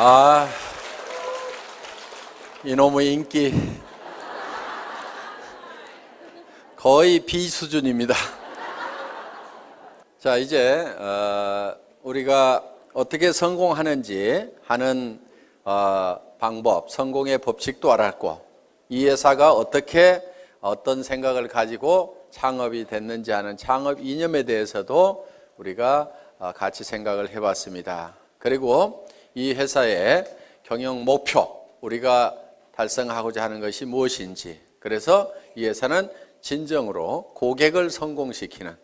아, 이놈의 인기 거의 B 수준입니다. 자, 이제 우리가 어떻게 성공하는지 하는 방법, 성공의 법칙도 알았고, 이 회사가 어떻게 어떤 생각을 가지고 창업이 됐는지 하는 창업 이념에 대해서도 우리가 같이 생각을 해봤습니다. 그리고 이 회사의 경영 목표, 우리가 달성하고자 하는 것이 무엇인지, 그래서 이 회사는 진정으로 고객을 성공시키는,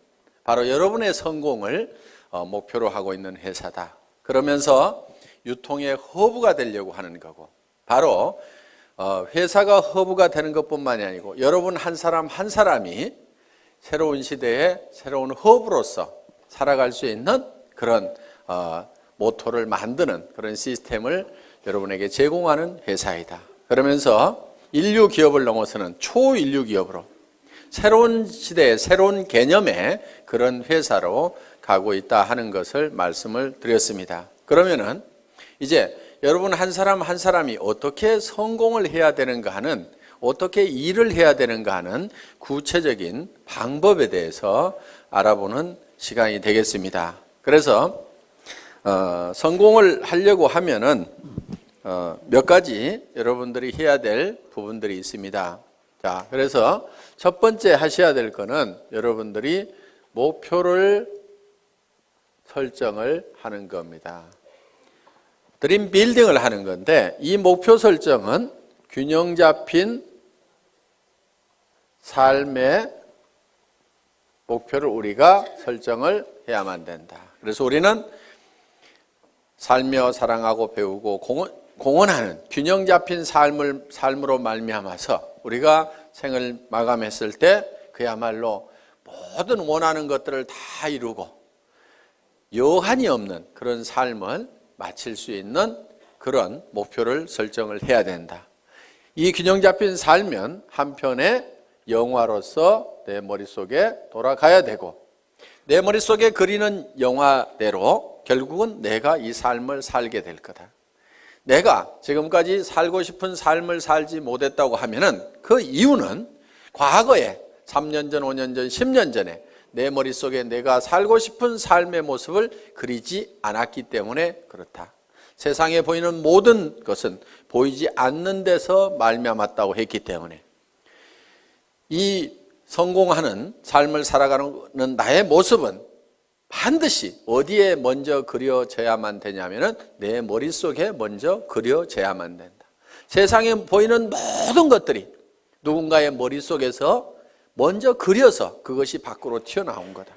바로 여러분의 성공을 목표로 하고 있는 회사다. 그러면서 유통의 허브가 되려고 하는 거고, 바로 회사가 허브가 되는 것뿐만이 아니고 여러분 한 사람 한 사람이 새로운 시대에 새로운 허브로서 살아갈 수 있는 그런 모토를 만드는 그런 시스템을 여러분에게 제공하는 회사이다. 그러면서 인류 기업을 넘어서는 초인류 기업으로 새로운 시대의 새로운 개념의 그런 회사로 가고 있다 하는 것을 말씀을 드렸습니다. 그러면은 이제 여러분 한 사람 한 사람이 어떻게 성공을 해야 되는가 하는, 어떻게 일을 해야 되는가 하는 구체적인 방법에 대해서 알아보는 시간이 되겠습니다. 그래서 성공을 하려고 하면은 몇 가지 여러분들이 해야 될 부분들이 있습니다. 자, 그래서 첫 번째 하셔야 될 거는 여러분들이 목표를 설정을 하는 겁니다. 드림 빌딩을 하는 건데, 이 목표 설정은 균형 잡힌 삶의 목표를 우리가 설정을 해야만 된다. 그래서 우리는 살며 사랑하고 배우고 공헌하는 균형 잡힌 삶으로 말미암아서 우리가 생을 마감했을 때 그야말로 모든 원하는 것들을 다 이루고 여한이 없는 그런 삶을 마칠 수 있는 그런 목표를 설정을 해야 된다. 이 균형 잡힌 삶은 한편의 영화로서 내 머릿속에 돌아가야 되고, 내 머릿속에 그리는 영화대로 결국은 내가 이 삶을 살게 될 거다. 내가 지금까지 살고 싶은 삶을 살지 못했다고 하면은 그 이유는 과거에 3년 전, 5년 전, 10년 전에 내 머릿속에 내가 살고 싶은 삶의 모습을 그리지 않았기 때문에 그렇다. 세상에 보이는 모든 것은 보이지 않는 데서 말미암았다고 했기 때문에 이 성공하는 삶을 살아가는 나의 모습은 반드시 어디에 먼저 그려져야만 되냐면은 내 머릿속에 먼저 그려져야만 된다. 세상에 보이는 모든 것들이 누군가의 머릿속에서 먼저 그려서 그것이 밖으로 튀어나온 거다.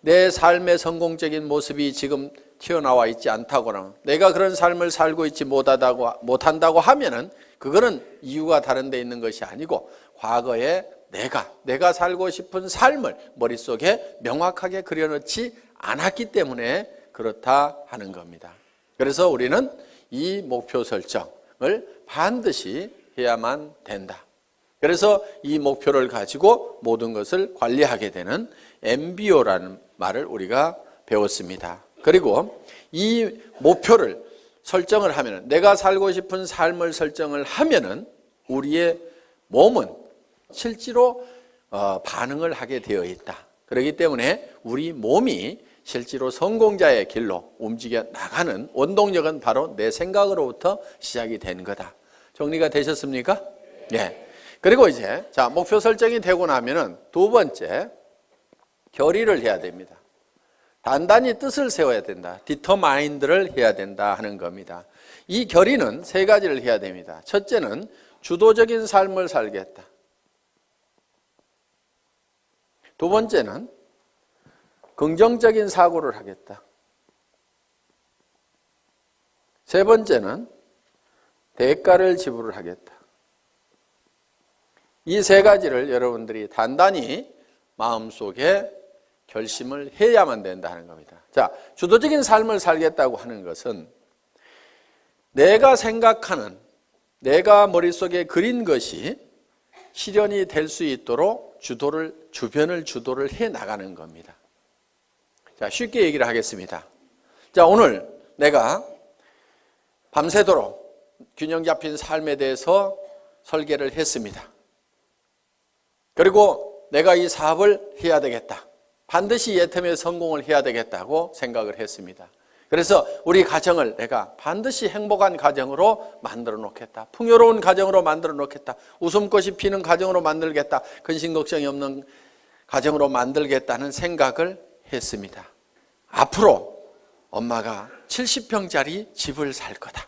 내 삶의 성공적인 모습이 지금 튀어나와 있지 않다거나 내가 그런 삶을 살고 있지 못한다고 하면은 그거는 이유가 다른 데 있는 것이 아니고 과거에 내가 살고 싶은 삶을 머릿속에 명확하게 그려놓지 않았기 때문에 그렇다 하는 겁니다. 그래서 우리는 이 목표 설정을 반드시 해야만 된다. 그래서 이 목표를 가지고 모든 것을 관리하게 되는 MBO라는 말을 우리가 배웠습니다. 그리고 이 목표를 설정을 하면은, 내가 살고 싶은 삶을 설정을 하면은 우리의 몸은 실제로 반응을 하게 되어 있다. 그렇기 때문에 우리 몸이 실제로 성공자의 길로 움직여 나가는 원동력은 바로 내 생각으로부터 시작이 된 거다. 정리가 되셨습니까? 네. 그리고 이제 목표 설정이 되고 나면은 두 번째, 결의를 해야 됩니다. 단단히 뜻을 세워야 된다. 디터마인드를 해야 된다 하는 겁니다. 이 결의는 세 가지를 해야 됩니다. 첫째는 주도적인 삶을 살겠다. 두 번째는 긍정적인 사고를 하겠다. 세 번째는 대가를 지불을 하겠다. 이 세 가지를 여러분들이 단단히 마음속에 결심을 해야만 된다 하는 겁니다. 자, 주도적인 삶을 살겠다고 하는 것은 내가 생각하는, 내가 머릿속에 그린 것이 실현이 될 수 있도록 주변을 주도를 해 나가는 겁니다. 자, 쉽게 얘기를 하겠습니다. 자, 오늘 내가 밤새도록 균형 잡힌 삶에 대해서 설계를 했습니다. 그리고 내가 이 사업을 해야 되겠다. 반드시 예텀에 성공을 해야 되겠다고 생각을 했습니다. 그래서 우리 가정을 내가 반드시 행복한 가정으로 만들어 놓겠다. 풍요로운 가정으로 만들어 놓겠다. 웃음꽃이 피는 가정으로 만들겠다. 근심 걱정이 없는 가정으로 만들겠다는 생각을 했습니다. 앞으로 엄마가 70평짜리 집을 살 거다.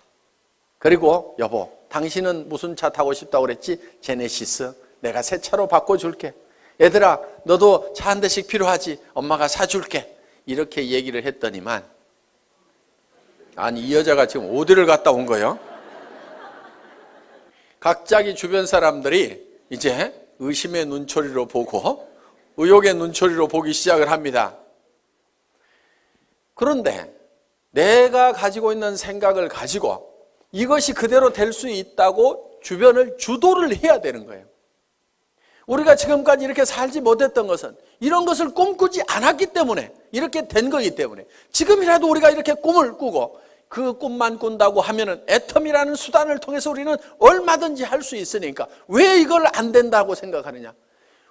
그리고 여보, 당신은 무슨 차 타고 싶다고 그랬지? 제네시스. 내가 새 차로 바꿔줄게. 얘들아, 너도 차 한 대씩 필요하지? 엄마가 사줄게. 이렇게 얘기를 했더니만, 아니 이 여자가 지금 어디를 갔다 온 거예요? 각자기 주변 사람들이 이제 의심의 눈초리로 보고 의혹의 눈초리로 보기 시작을 합니다. 그런데 내가 가지고 있는 생각을 가지고 이것이 그대로 될 수 있다고 주변을 주도를 해야 되는 거예요. 우리가 지금까지 이렇게 살지 못했던 것은 이런 것을 꿈꾸지 않았기 때문에 이렇게 된 거기 때문에 지금이라도 우리가 이렇게 꿈을 꾸고 그 꿈만 꾼다고 하면은 애텀이라는 수단을 통해서 우리는 얼마든지 할 수 있으니까 왜 이걸 안 된다고 생각하느냐?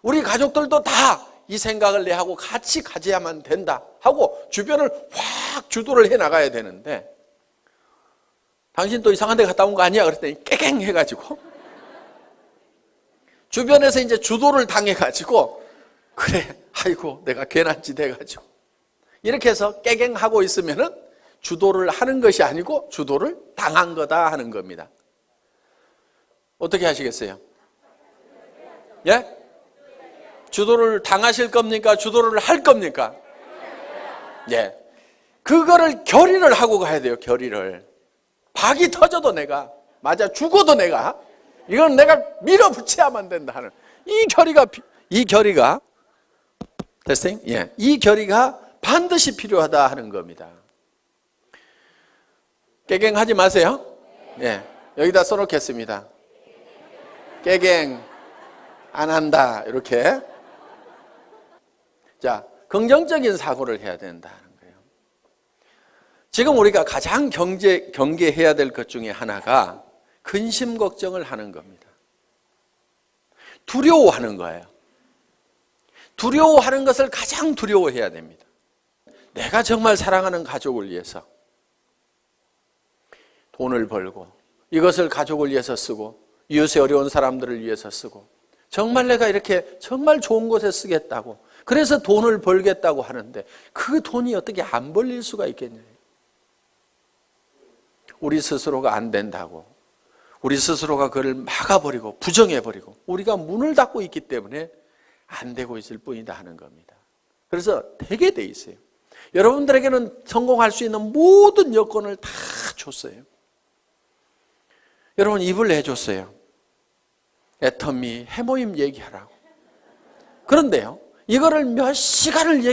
우리 가족들도 다 이 생각을 내하고 같이 가져야만 된다 하고 주변을 확 주도를 해 나가야 되는데 당신 또 이상한 데 갔다 온 거 아니야? 그랬더니 깨갱 해가지고 주변에서 이제 주도를 당해가지고 그래 아이고 내가 괜한 짓 해가지고 이렇게 해서 깨갱하고 있으면은 주도를 하는 것이 아니고 주도를 당한 거다 하는 겁니다. 어떻게 하시겠어요? 예? 주도를 당하실 겁니까? 주도를 할 겁니까? 예. 그거를 결의를 하고 가야 돼요. 결의를. 박이 터져도 내가 맞아 죽어도 내가 이건 내가 밀어붙여야만 된다 하는 이 결의가 테스팅? 예. 이 결의가 반드시 필요하다 하는 겁니다. 깨갱하지 마세요. 예. 여기다 써놓겠습니다. 깨갱 안 한다 이렇게. 자, 긍정적인 사고를 해야 된다는 거예요. 지금 우리가 가장 경계해야 될 것 중에 하나가 근심 걱정을 하는 겁니다. 두려워하는 거예요. 두려워하는 것을 가장 두려워해야 됩니다. 내가 정말 사랑하는 가족을 위해서 돈을 벌고 이것을 가족을 위해서 쓰고 이웃의 어려운 사람들을 위해서 쓰고 정말 내가 이렇게 정말 좋은 곳에 쓰겠다고 그래서 돈을 벌겠다고 하는데 그 돈이 어떻게 안 벌릴 수가 있겠냐요. 우리 스스로가 안 된다고 우리 스스로가 그를 막아버리고 부정해버리고 우리가 문을 닫고 있기 때문에 안 되고 있을 뿐이다 하는 겁니다. 그래서 되게 돼 있어요. 여러분들에게는 성공할 수 있는 모든 여건을 다 줬어요. 여러분 입을 내줬어요. 애터미 해모임 얘기하라고. 그런데요, 이거를 몇 시간을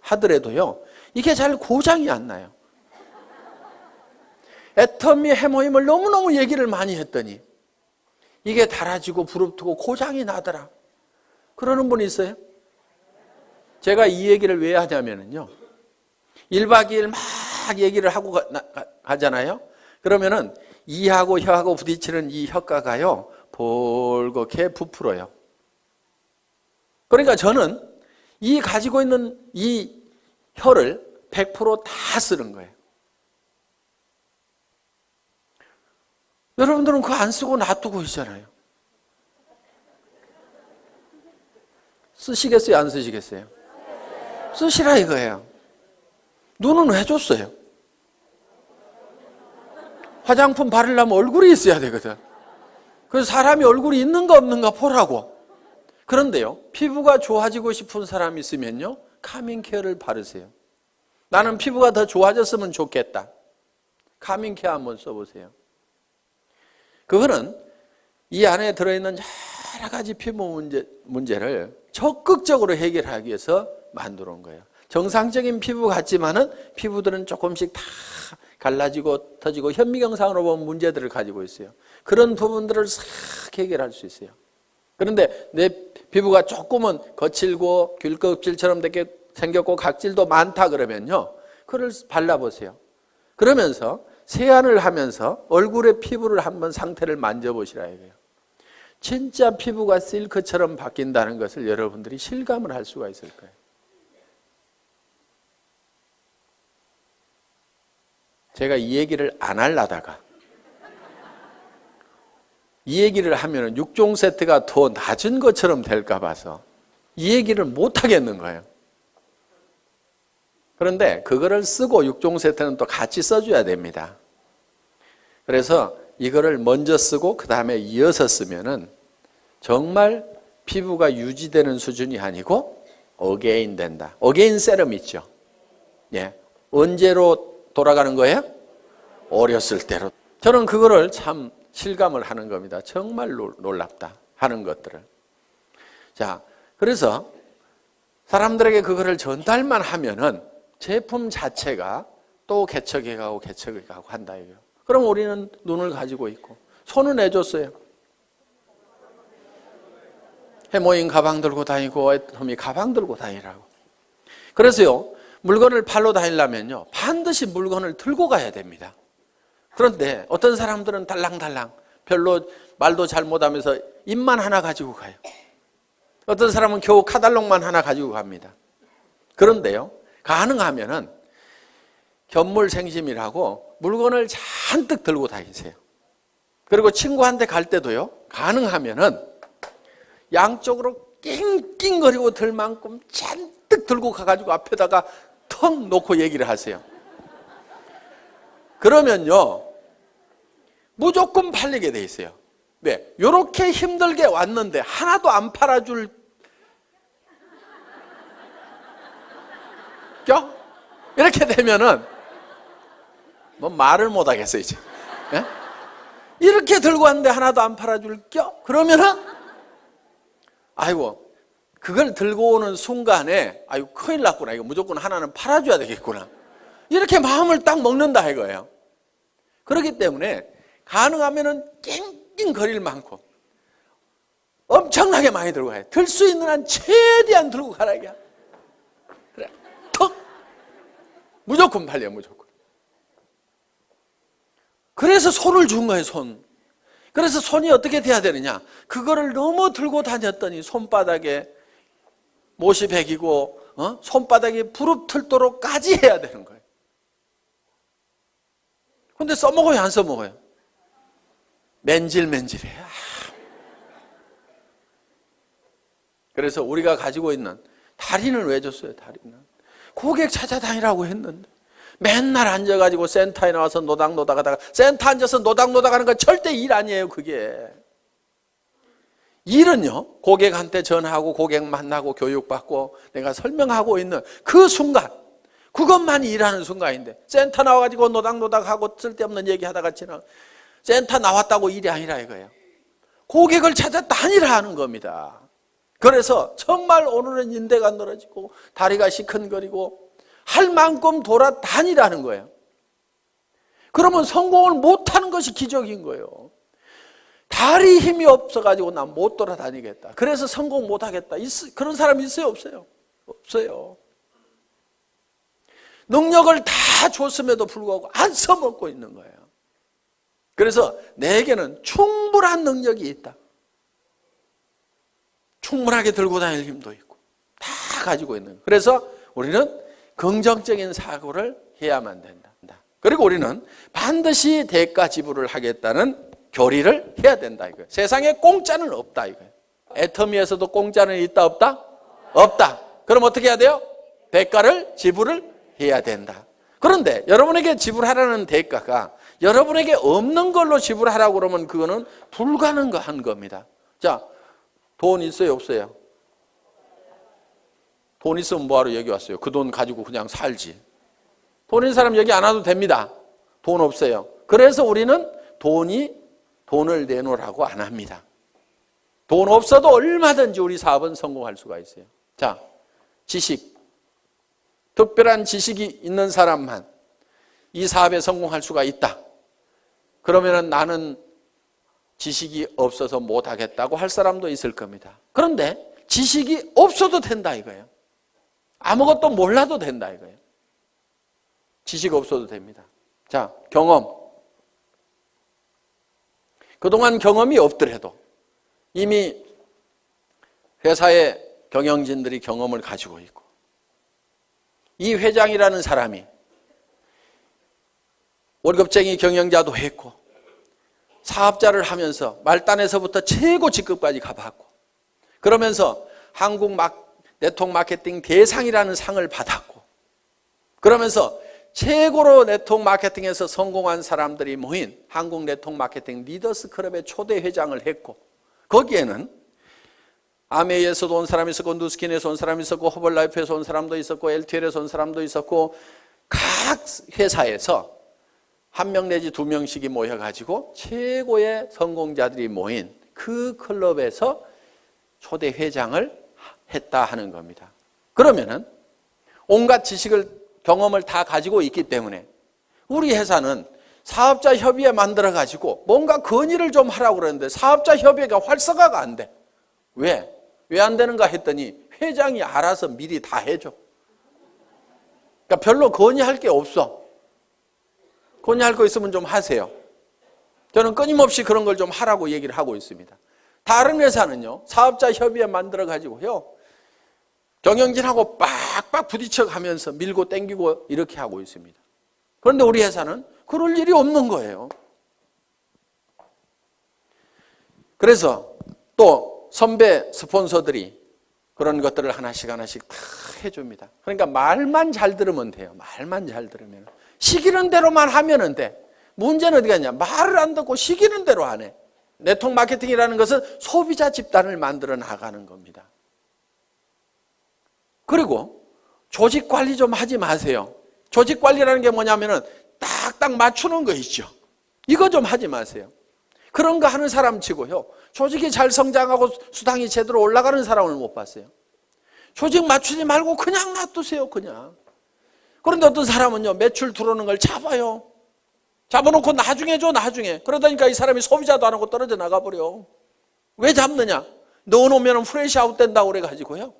하더라도요, 이게 잘 고장이 안 나요. 애터미 해모임을 너무너무 얘기를 많이 했더니 이게 달아지고 부릅뜨고 고장이 나더라. 그러는 분이 있어요? 제가 이 얘기를 왜 하냐면요, 1박 2일 막 얘기를 하고 가잖아요. 그러면은 이하고 혀하고 부딪히는 이 혀가가요, 볼겋게 부풀어요. 그러니까 저는 이 가지고 있는 이 혀를 100% 다 쓰는 거예요. 여러분들은 그거 안 쓰고 놔두고 있잖아요. 쓰시겠어요? 안 쓰시겠어요? 쓰시라 이거예요. 눈은 왜 줬어요? 화장품 바르려면 얼굴이 있어야 되거든. 그래서 사람이 얼굴이 있는가 없는가 보라고. 그런데요, 피부가 좋아지고 싶은 사람이 있으면요, 카밍케어를 바르세요. 나는 피부가 더 좋아졌으면 좋겠다. 카밍케어 한번 써보세요. 그거는 이 안에 들어있는 여러 가지 피부 문제를 적극적으로 해결하기 위해서 만들어 온 거예요. 정상적인 피부 같지만은 피부들은 조금씩 다 갈라지고 터지고 현미경상으로 보면 문제들을 가지고 있어요. 그런 부분들을 싹 해결할 수 있어요. 그런데 내 피부가 조금은 거칠고 귤껍질처럼 되게 생겼고 각질도 많다 그러면요, 그걸 발라보세요. 그러면서 세안을 하면서 얼굴의 피부를 한번 상태를 만져보시라 이거예요. 진짜 피부가 실크처럼 바뀐다는 것을 여러분들이 실감을 할 수가 있을 거예요. 제가 이 얘기를 안 하려다가 이 얘기를 하면 6종 세트가 더 낮은 것처럼 될까 봐서 이 얘기를 못 하겠는 거예요. 그런데 그거를 쓰고 6종 세트는 또 같이 써줘야 됩니다. 그래서 이거를 먼저 쓰고 그 다음에 이어서 쓰면은 정말 피부가 유지되는 수준이 아니고 어게인 된다. 어게인 세럼 있죠. 예. 언제로 돌아가는 거예요? 어렸을 때로. 저는 그거를 참 실감을 하는 겁니다. 정말 놀랍다 하는 것들을. 자, 그래서 사람들에게 그거를 전달만 하면은 제품 자체가 또 개척해 가고 한다 이거예요. 그럼 우리는 눈을 가지고 있고 손은 내줬어요. 해모인 가방 들고 다니고 애터미 가방 들고 다니라고. 그래서요, 물건을 팔러 다니려면요 반드시 물건을 들고 가야 됩니다. 그런데 어떤 사람들은 달랑달랑 별로 말도 잘 못하면서 입만 하나 가지고 가요. 어떤 사람은 겨우 카달록만 하나 가지고 갑니다. 그런데요, 가능하면은 견물생심이라고 물건을 잔뜩 들고 다니세요. 그리고 친구한테 갈 때도요, 가능하면은 양쪽으로 낑낑거리고 들 만큼 잔뜩 들고 가가지고 앞에다가 턱 놓고 얘기를 하세요. 그러면요 무조건 팔리게 돼 있어요. 왜? 이렇게 힘들게 왔는데 하나도 안 팔아줄 껴? 이렇게 되면은 뭐 말을 못 하겠어요 이제. 예? 이렇게 들고 왔는데 하나도 안 팔아줄 껴? 그러면은 아이고 그걸 들고 오는 순간에 아이고 큰일 났구나, 이거 무조건 하나는 팔아줘야 되겠구나, 이렇게 마음을 딱 먹는다 이거예요. 그렇기 때문에 가능하면은 낑낑거릴 만큼 엄청나게 많이 들고 가야 돼. 들 수 있는 한 최대한 들고 가라 이게. 그래, 턱 무조건 팔려, 무조건. 그래서 손을 준 거예요, 손. 그래서 손이 어떻게 돼야 되느냐, 그거를 너무 들고 다녔더니 손바닥에 못이 베기고 손바닥이 부릅틀도록까지 해야 되는 거예요. 근데 써먹어요, 안 써먹어요? 맨질맨질해. 그래서 우리가 가지고 있는 다리는 왜 줬어요? 다리는 고객 찾아다니라고 했는데 맨날 앉아가지고 센터에 나와서 노닥노닥 하다가, 센터 앉아서 노닥노닥 하는 건 절대 일 아니에요. 그게 일은요, 고객한테 전화하고 고객 만나고 교육받고 내가 설명하고 있는 그 순간, 그것만이 일하는 순간인데 센터 나와가지고 노닥노닥하고 쓸데없는 얘기하다가 지나 센터 나왔다고 일이 아니라 이거예요. 고객을 찾아다니라 하는 겁니다. 그래서 정말 오늘은 인대가 늘어지고 다리가 시큰거리고 할 만큼 돌아다니라는 거예요. 그러면 성공을 못하는 것이 기적인 거예요. 다리 힘이 없어가지고 난 못 돌아다니겠다, 그래서 성공 못하겠다, 그런 사람 있어요? 없어요? 없어요. 능력을 다 줬음에도 불구하고 안 써먹고 있는 거예요. 그래서 내게는 충분한 능력이 있다. 충분하게 들고 다닐 힘도 있고 다 가지고 있는 거예요. 그래서 우리는 긍정적인 사고를 해야만 된다. 그리고 우리는 반드시 대가 지불을 하겠다는 교리를 해야 된다 이거예요. 세상에 공짜는 없다 이거예요. 애터미에서도 공짜는 있다 없다? 없다. 그럼 어떻게 해야 돼요? 대가를 지불을 해야 된다. 그런데 여러분에게 지불하라는 대가가 여러분에게 없는 걸로 지불하라고 그러면 그거는 불가능한 겁니다. 자, 돈 있어요, 없어요? 돈 있으면 뭐하러 여기 왔어요? 그 돈 가지고 그냥 살지. 돈 있는 사람 여기 안 와도 됩니다. 돈 없어요. 그래서 우리는 돈을 내놓으라고 안 합니다. 돈 없어도 얼마든지 우리 사업은 성공할 수가 있어요. 자, 지식. 특별한 지식이 있는 사람만 이 사업에 성공할 수가 있다. 그러면 나는 지식이 없어서 못하겠다고 할 사람도 있을 겁니다. 그런데 지식이 없어도 된다 이거예요. 아무것도 몰라도 된다 이거예요. 지식 없어도 됩니다. 자, 자, 경험. 그동안 경험이 없더라도 이미 회사의 경영진들이 경험을 가지고 있고, 이 회장이라는 사람이 월급쟁이 경영자도 했고 사업자를 하면서 말단에서부터 최고 직급까지 가봤고, 그러면서 한국 네트워크 마케팅 대상이라는 상을 받았고, 그러면서 최고로 네트워크 마케팅에서 성공한 사람들이 모인 한국 네트워크 마케팅 리더스 클럽의 초대 회장을 했고, 거기에는 아메이에서도 온 사람이 있었고, 누스킨에서 온 사람이 있었고, 허벌라이프에서 온 사람도 있었고, LTL에서 온 사람도 있었고, 각 회사에서 한 명 내지 두 명씩이 모여가지고 최고의 성공자들이 모인 그 클럽에서 초대 회장을 했다 하는 겁니다. 그러면은 온갖 지식을, 경험을 다 가지고 있기 때문에 우리 회사는 사업자 협의회 만들어가지고 뭔가 건의를 좀 하라고 그러는데 사업자 협의회가 활성화가 안 돼. 왜? 왜 안 되는가 했더니 회장이 알아서 미리 다 해줘. 그러니까 별로 건의할 게 없어. 건의할 거 있으면 좀 하세요. 저는 끊임없이 그런 걸 좀 하라고 얘기를 하고 있습니다. 다른 회사는요, 사업자 협의회 만들어가지고요, 경영진하고 빡빡 부딪혀 가면서 밀고 땡기고 이렇게 하고 있습니다. 그런데 우리 회사는 그럴 일이 없는 거예요. 그래서 또 선배 스폰서들이 그런 것들을 하나씩 하나씩 다 해줍니다. 그러니까 말만 잘 들으면 돼요. 말만 잘 들으면. 시키는 대로만 하면 돼. 문제는 어디 갔냐? 말을 안 듣고 시키는 대로 안 해. 네트워크 마케팅이라는 것은 소비자 집단을 만들어 나가는 겁니다. 그리고 조직 관리 좀 하지 마세요. 조직 관리라는 게 뭐냐면은 딱딱 맞추는 거 있죠. 이거 좀 하지 마세요. 그런 거 하는 사람 치고요, 조직이 잘 성장하고 수당이 제대로 올라가는 사람을 못 봤어요. 조직 맞추지 말고 그냥 놔두세요. 그냥. 그런데 어떤 사람은요, 매출 들어오는 걸 잡아요. 잡아놓고 나중에 줘, 나중에. 그러다니까 이 사람이 소비자도 안 하고 떨어져 나가버려. 왜 잡느냐? 넣어놓으면 프레시 아웃 된다고 그래가지고요,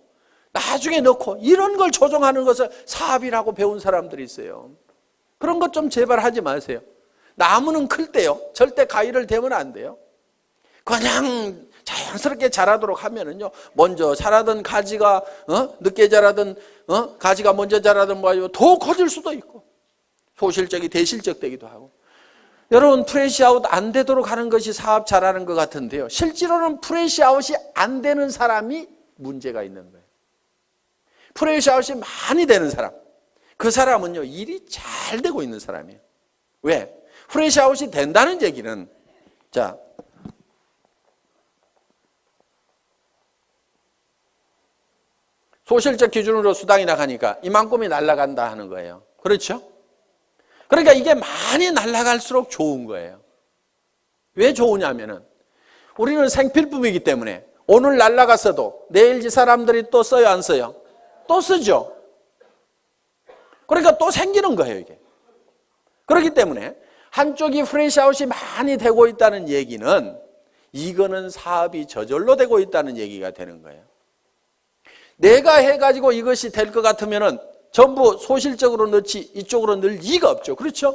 나중에 넣고, 이런 걸 조정하는 것을 사업이라고 배운 사람들이 있어요. 그런 것 좀 제발 하지 마세요. 나무는 클 때요, 절대 가위를 대면 안 돼요. 그냥 자연스럽게 자라도록 하면은요, 먼저 자라던 가지가 늦게 자라던 가지가 먼저 자라던 뭐 더 커질 수도 있고, 소실적이 대실적 되기도 하고. 여러분, 프레시아웃 안 되도록 하는 것이 사업 잘하는 것 같은데요, 실제로는 프레시아웃이 안 되는 사람이 문제가 있는 거예요. 프레시아웃이 많이 되는 사람, 그 사람은요, 일이 잘 되고 있는 사람이에요. 왜? 프레시아웃이 된다는 얘기는, 자, 소실적 기준으로 수당이 나가니까 이만큼이 날아간다 하는 거예요. 그렇죠? 그러니까 이게 많이 날아갈수록 좋은 거예요. 왜 좋으냐면은 우리는 생필품이기 때문에 오늘 날아갔어도 내일 이 사람들이 또 써요, 안 써요? 또 쓰죠. 그러니까 또 생기는 거예요, 이게. 그렇기 때문에 한쪽이 프레시아웃이 많이 되고 있다는 얘기는 이거는 사업이 저절로 되고 있다는 얘기가 되는 거예요. 내가 해가지고 이것이 될 것 같으면은 전부 소실적으로 넣지 이쪽으로 넣을 이유가 없죠. 그렇죠?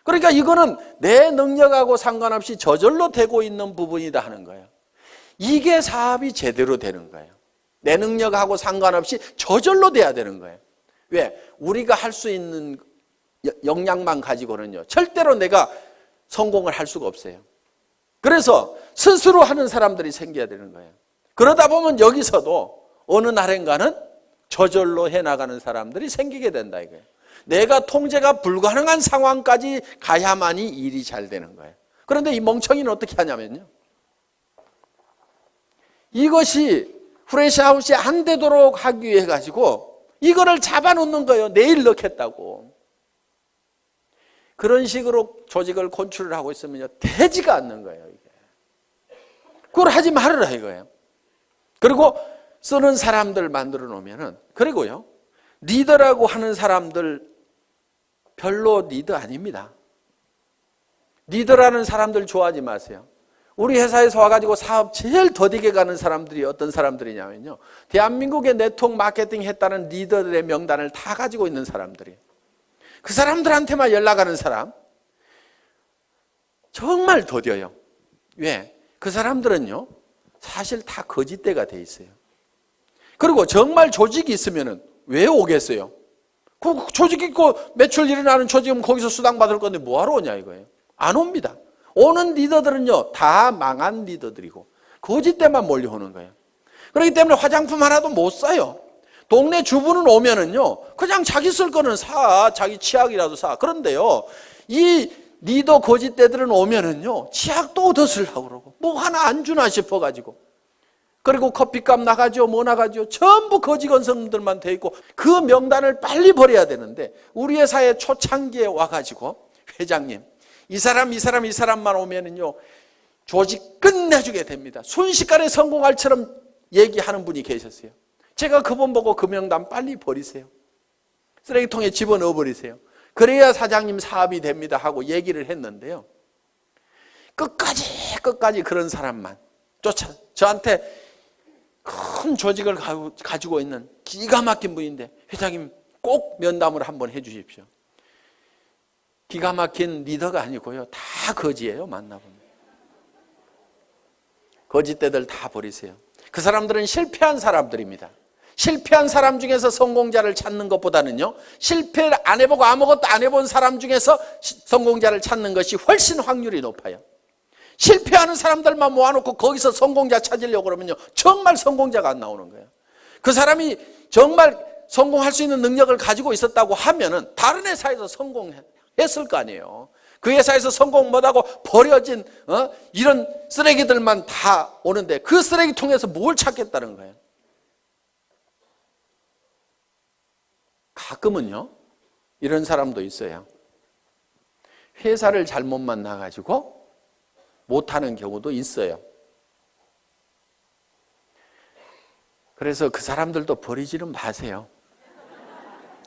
그러니까 이거는 내 능력하고 상관없이 저절로 되고 있는 부분이다 하는 거예요. 이게 사업이 제대로 되는 거예요. 내 능력하고 상관없이 저절로 돼야 되는 거예요. 왜? 우리가 할 수 있는 역량만 가지고는요, 절대로 내가 성공을 할 수가 없어요. 그래서 스스로 하는 사람들이 생겨야 되는 거예요. 그러다 보면 여기서도 어느 날인가는 저절로 해나가는 사람들이 생기게 된다 이거예요. 내가 통제가 불가능한 상황까지 가야만이 일이 잘 되는 거예요. 그런데 이 멍청이는 어떻게 하냐면요, 이것이 프레시아웃이 안 되도록 하기 위해 가지고 이거를 잡아놓는 거예요. 내일 넣겠다고. 그런 식으로 조직을 건축을 하고 있으면요, 되지가 않는 거예요. 이게. 그걸 하지 말으라 이거예요. 그리고 쓰는 사람들 만들어 놓으면은, 그리고요, 리더라고 하는 사람들 별로 리더 아닙니다. 리더라는 사람들 좋아하지 마세요. 우리 회사에서 와가지고 사업 제일 더디게 가는 사람들이 어떤 사람들이냐면요, 대한민국의 네트워크 마케팅 했다는 리더들의 명단을 다 가지고 있는 사람들이에요. 그 사람들한테만 연락하는 사람 정말 더뎌요. 왜? 그 사람들은요 사실 다 거짓대가 돼 있어요. 그리고 정말 조직이 있으면 왜 오겠어요? 그 조직 있고 매출 일어나는 조직은 거기서 수당 받을 건데 뭐하러 오냐 이거예요. 안 옵니다. 오는 리더들은요 다 망한 리더들이고 거짓대만 몰려오는 거예요. 그렇기 때문에 화장품 하나도 못 사요. 동네 주부는 오면은요 그냥 자기 쓸 거는 사, 자기 치약이라도 사. 그런데요 이 리더 거짓대들은 오면은요 치약도 더 쓰려고 그러고 뭐 하나 안 주나 싶어가지고, 그리고 커피값 나가죠, 뭐 나가죠. 전부 거지 건성들만 돼 있고 그 명단을 빨리 버려야 되는데, 우리 회사의 초창기에 와가지고 회장님 이 사람만 오면은요 조직 끝내주게 됩니다. 순식간에 성공할처럼 얘기하는 분이 계셨어요. 제가 그분 보고 그 명단 빨리 버리세요. 쓰레기통에 집어넣어 버리세요. 그래야 사장님 사업이 됩니다 하고 얘기를 했는데요. 끝까지 그런 사람만 저한테 큰 조직을 가지고 있는 기가 막힌 분인데, 회장님 꼭 면담을 한번 해 주십시오. 기가 막힌 리더가 아니고요 다 거지예요. 만나보면 거짓대들 다 버리세요. 그 사람들은 실패한 사람들입니다. 실패한 사람 중에서 성공자를 찾는 것보다는요 실패를 안 해보고 아무것도 안 해본 사람 중에서 성공자를 찾는 것이 훨씬 확률이 높아요. 실패하는 사람들만 모아놓고 거기서 성공자 찾으려고 그러면요 정말 성공자가 안 나오는 거예요. 그 사람이 정말 성공할 수 있는 능력을 가지고 있었다고 하면은 다른 회사에서 성공했을 거 아니에요. 그 회사에서 성공 못하고 버려진 이런 쓰레기들만 다 오는데 그 쓰레기통에서 뭘 찾겠다는 거예요. 가끔은요 이런 사람도 있어요. 회사를 잘못 만나가지고 못하는 경우도 있어요. 그래서 그 사람들도 버리지는 마세요.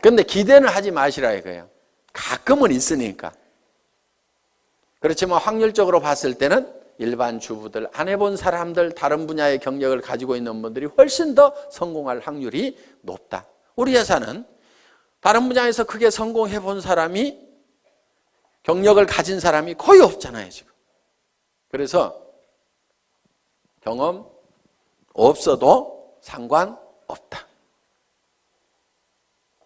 그런데 기대는 하지 마시라 이거예요. 가끔은 있으니까. 그렇지만 확률적으로 봤을 때는 일반 주부들, 안 해본 사람들, 다른 분야의 경력을 가지고 있는 분들이 훨씬 더 성공할 확률이 높다. 우리 회사는 다른 분야에서 크게 성공해 본 사람이, 경력을 가진 사람이 거의 없잖아요 지금. 그래서 경험 없어도 상관없다.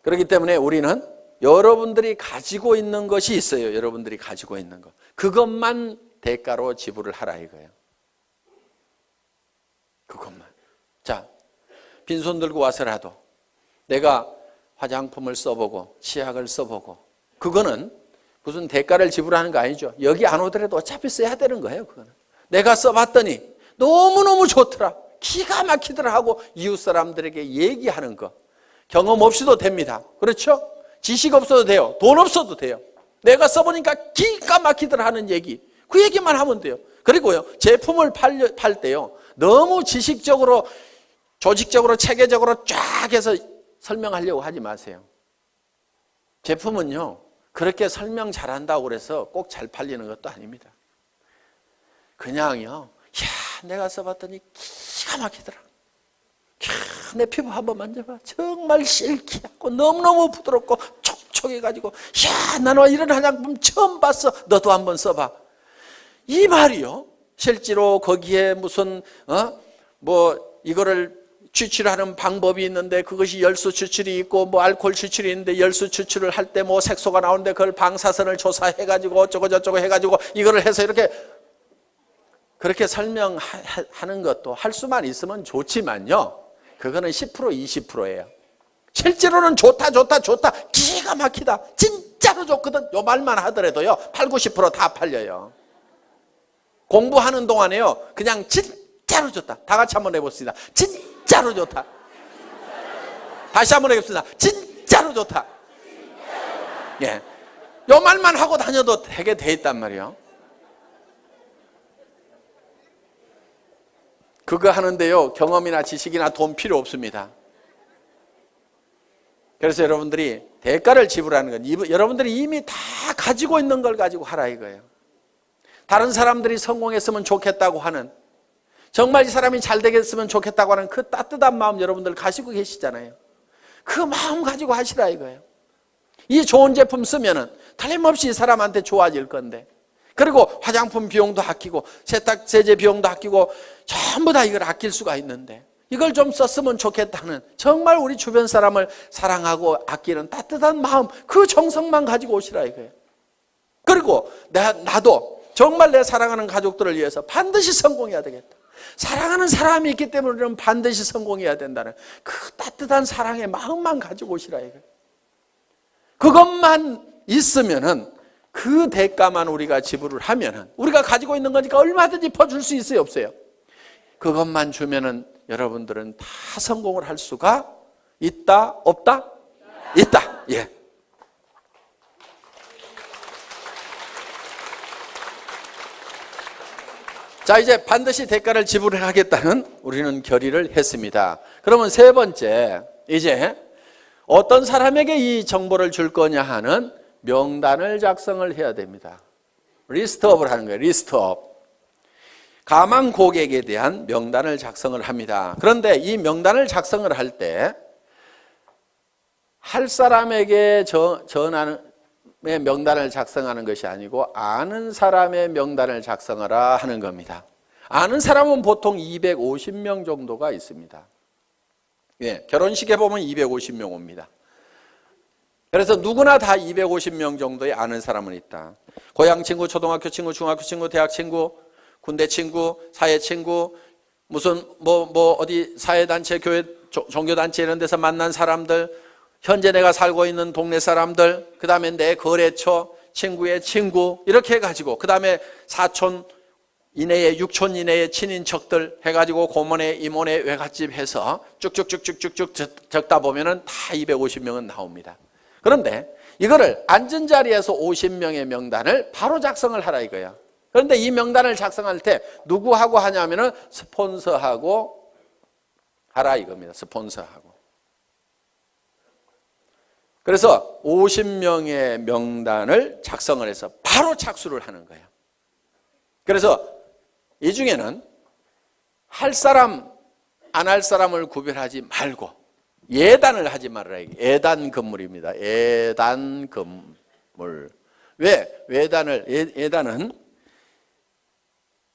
그렇기 때문에 우리는 여러분들이 가지고 있는 것이 있어요. 여러분들이 가지고 있는 것, 그것만 대가로 지불을 하라 이거예요. 그것만. 자, 빈손 들고 와서라도 내가 화장품을 써보고 치약을 써보고, 그거는 무슨 대가를 지불하는 거 아니죠. 여기 안 오더라도 어차피 써야 되는 거예요. 그거는 내가 써봤더니 너무너무 좋더라, 기가 막히더라 하고 이웃 사람들에게 얘기하는 거. 경험 없이도 됩니다. 그렇죠? 지식 없어도 돼요. 돈 없어도 돼요. 내가 써보니까 기가 막히더라 하는 얘기, 그 얘기만 하면 돼요. 그리고요 제품을 팔 때요 너무 지식적으로, 조직적으로, 체계적으로 쫙 해서 설명하려고 하지 마세요. 제품은요 그렇게 설명 잘한다고 그래서 꼭 잘 팔리는 것도 아닙니다. 그냥요, 야 내가 써봤더니 기가 막히더라, 내 피부 한번 만져봐, 정말 실키하고 너무너무 부드럽고 촉촉해가지고, 야 나는 이런 화장품 처음 봤어, 너도 한번 써봐. 이 말이요 실제로 거기에 무슨 뭐 이거를 추출하는 방법이 있는데, 그것이 열수 추출이 있고 뭐 알코올 추출이 있는데, 열수 추출을 할 때 뭐 색소가 나오는데 그걸 방사선을 조사해가지고 어쩌고 저쩌고 해가지고 이거를 해서 이렇게, 그렇게 설명하는 것도 할 수만 있으면 좋지만요 그거는 10% 20%예요. 실제로는 좋다 기가 막히다, 진짜로 좋거든, 요 말만 하더라도요 8, 90% 다 팔려요. 공부하는 동안에요 그냥 진짜로 좋다, 다 같이 한번 해봅시다. 진짜로 좋다. 다시 한번 해봅시다. 진짜로 좋다. 예, 요 말만 하고 다녀도 되게 돼 있단 말이에요. 그거 하는데요 경험이나 지식이나 돈 필요 없습니다. 그래서 여러분들이 대가를 지불하는 건 여러분들이 이미 다 가지고 있는 걸 가지고 하라 이거예요. 다른 사람들이 성공했으면 좋겠다고 하는, 정말 이 사람이 잘 되겠으면 좋겠다고 하는 그 따뜻한 마음 여러분들 가지고 계시잖아요. 그 마음 가지고 하시라 이거예요. 이 좋은 제품 쓰면은 틀림없이 이 사람한테 좋아질 건데, 그리고 화장품 비용도 아끼고 세탁 세제 비용도 아끼고 전부 다 이걸 아낄 수가 있는데, 이걸 좀 썼으면 좋겠다는 정말 우리 주변 사람을 사랑하고 아끼는 따뜻한 마음, 그 정성만 가지고 오시라 이거예요. 그리고 나도 정말 내 사랑하는 가족들을 위해서 반드시 성공해야 되겠다. 사랑하는 사람이 있기 때문에 우리는 반드시 성공해야 된다는 그 따뜻한 사랑의 마음만 가지고 오시라 이거예요. 그것만 있으면은, 그 대가만 우리가 지불을 하면은, 우리가 가지고 있는 거니까 얼마든지 퍼줄 수 있어요, 없어요? 그것만 주면은 여러분들은 다 성공을 할 수가 있다, 없다? 있다. 예. 자, 이제 반드시 대가를 지불하겠다는 우리는 결의를 했습니다. 그러면 세 번째, 이제 어떤 사람에게 이 정보를 줄 거냐 하는 명단을 작성을 해야 됩니다. 리스트업을 하는 거예요. 리스트업. 가망 고객에 대한 명단을 작성을 합니다. 그런데 이 명단을 작성을 할 때 할 사람에게 전하는 명단을 작성하는 것이 아니고 아는 사람의 명단을 작성하라 하는 겁니다. 아는 사람은 보통 250명 정도가 있습니다. 예, 결혼식에 보면 250명 옵니다. 그래서 누구나 다 250명 정도의 아는 사람은 있다. 고향 친구, 초등학교 친구, 중학교 친구, 대학 친구, 군대 친구, 사회 친구, 무슨 어디 사회단체, 교회, 종교단체 이런 데서 만난 사람들, 현재 내가 살고 있는 동네 사람들, 그 다음에 내 거래처, 친구의 친구, 이렇게 해가지고, 그 다음에 사촌 이내에, 육촌 이내의 친인척들 해가지고 고모네, 이모네, 외갓집 해서 쭉쭉쭉쭉쭉 적다 보면은 다 250명은 나옵니다. 그런데 이거를 앉은 자리에서 50명의 명단을 바로 작성을 하라 이거야. 그런데 이 명단을 작성할 때 누구하고 하냐면은 스폰서하고 하라 이겁니다. 스폰서하고. 그래서 50명의 명단을 작성을 해서 바로 착수를 하는 거예요. 그래서 이 중에는 할 사람, 안 할 사람을 구별하지 말고 예단을 하지 말아라. 예단 건물입니다. 예단 건물. 왜? 예단은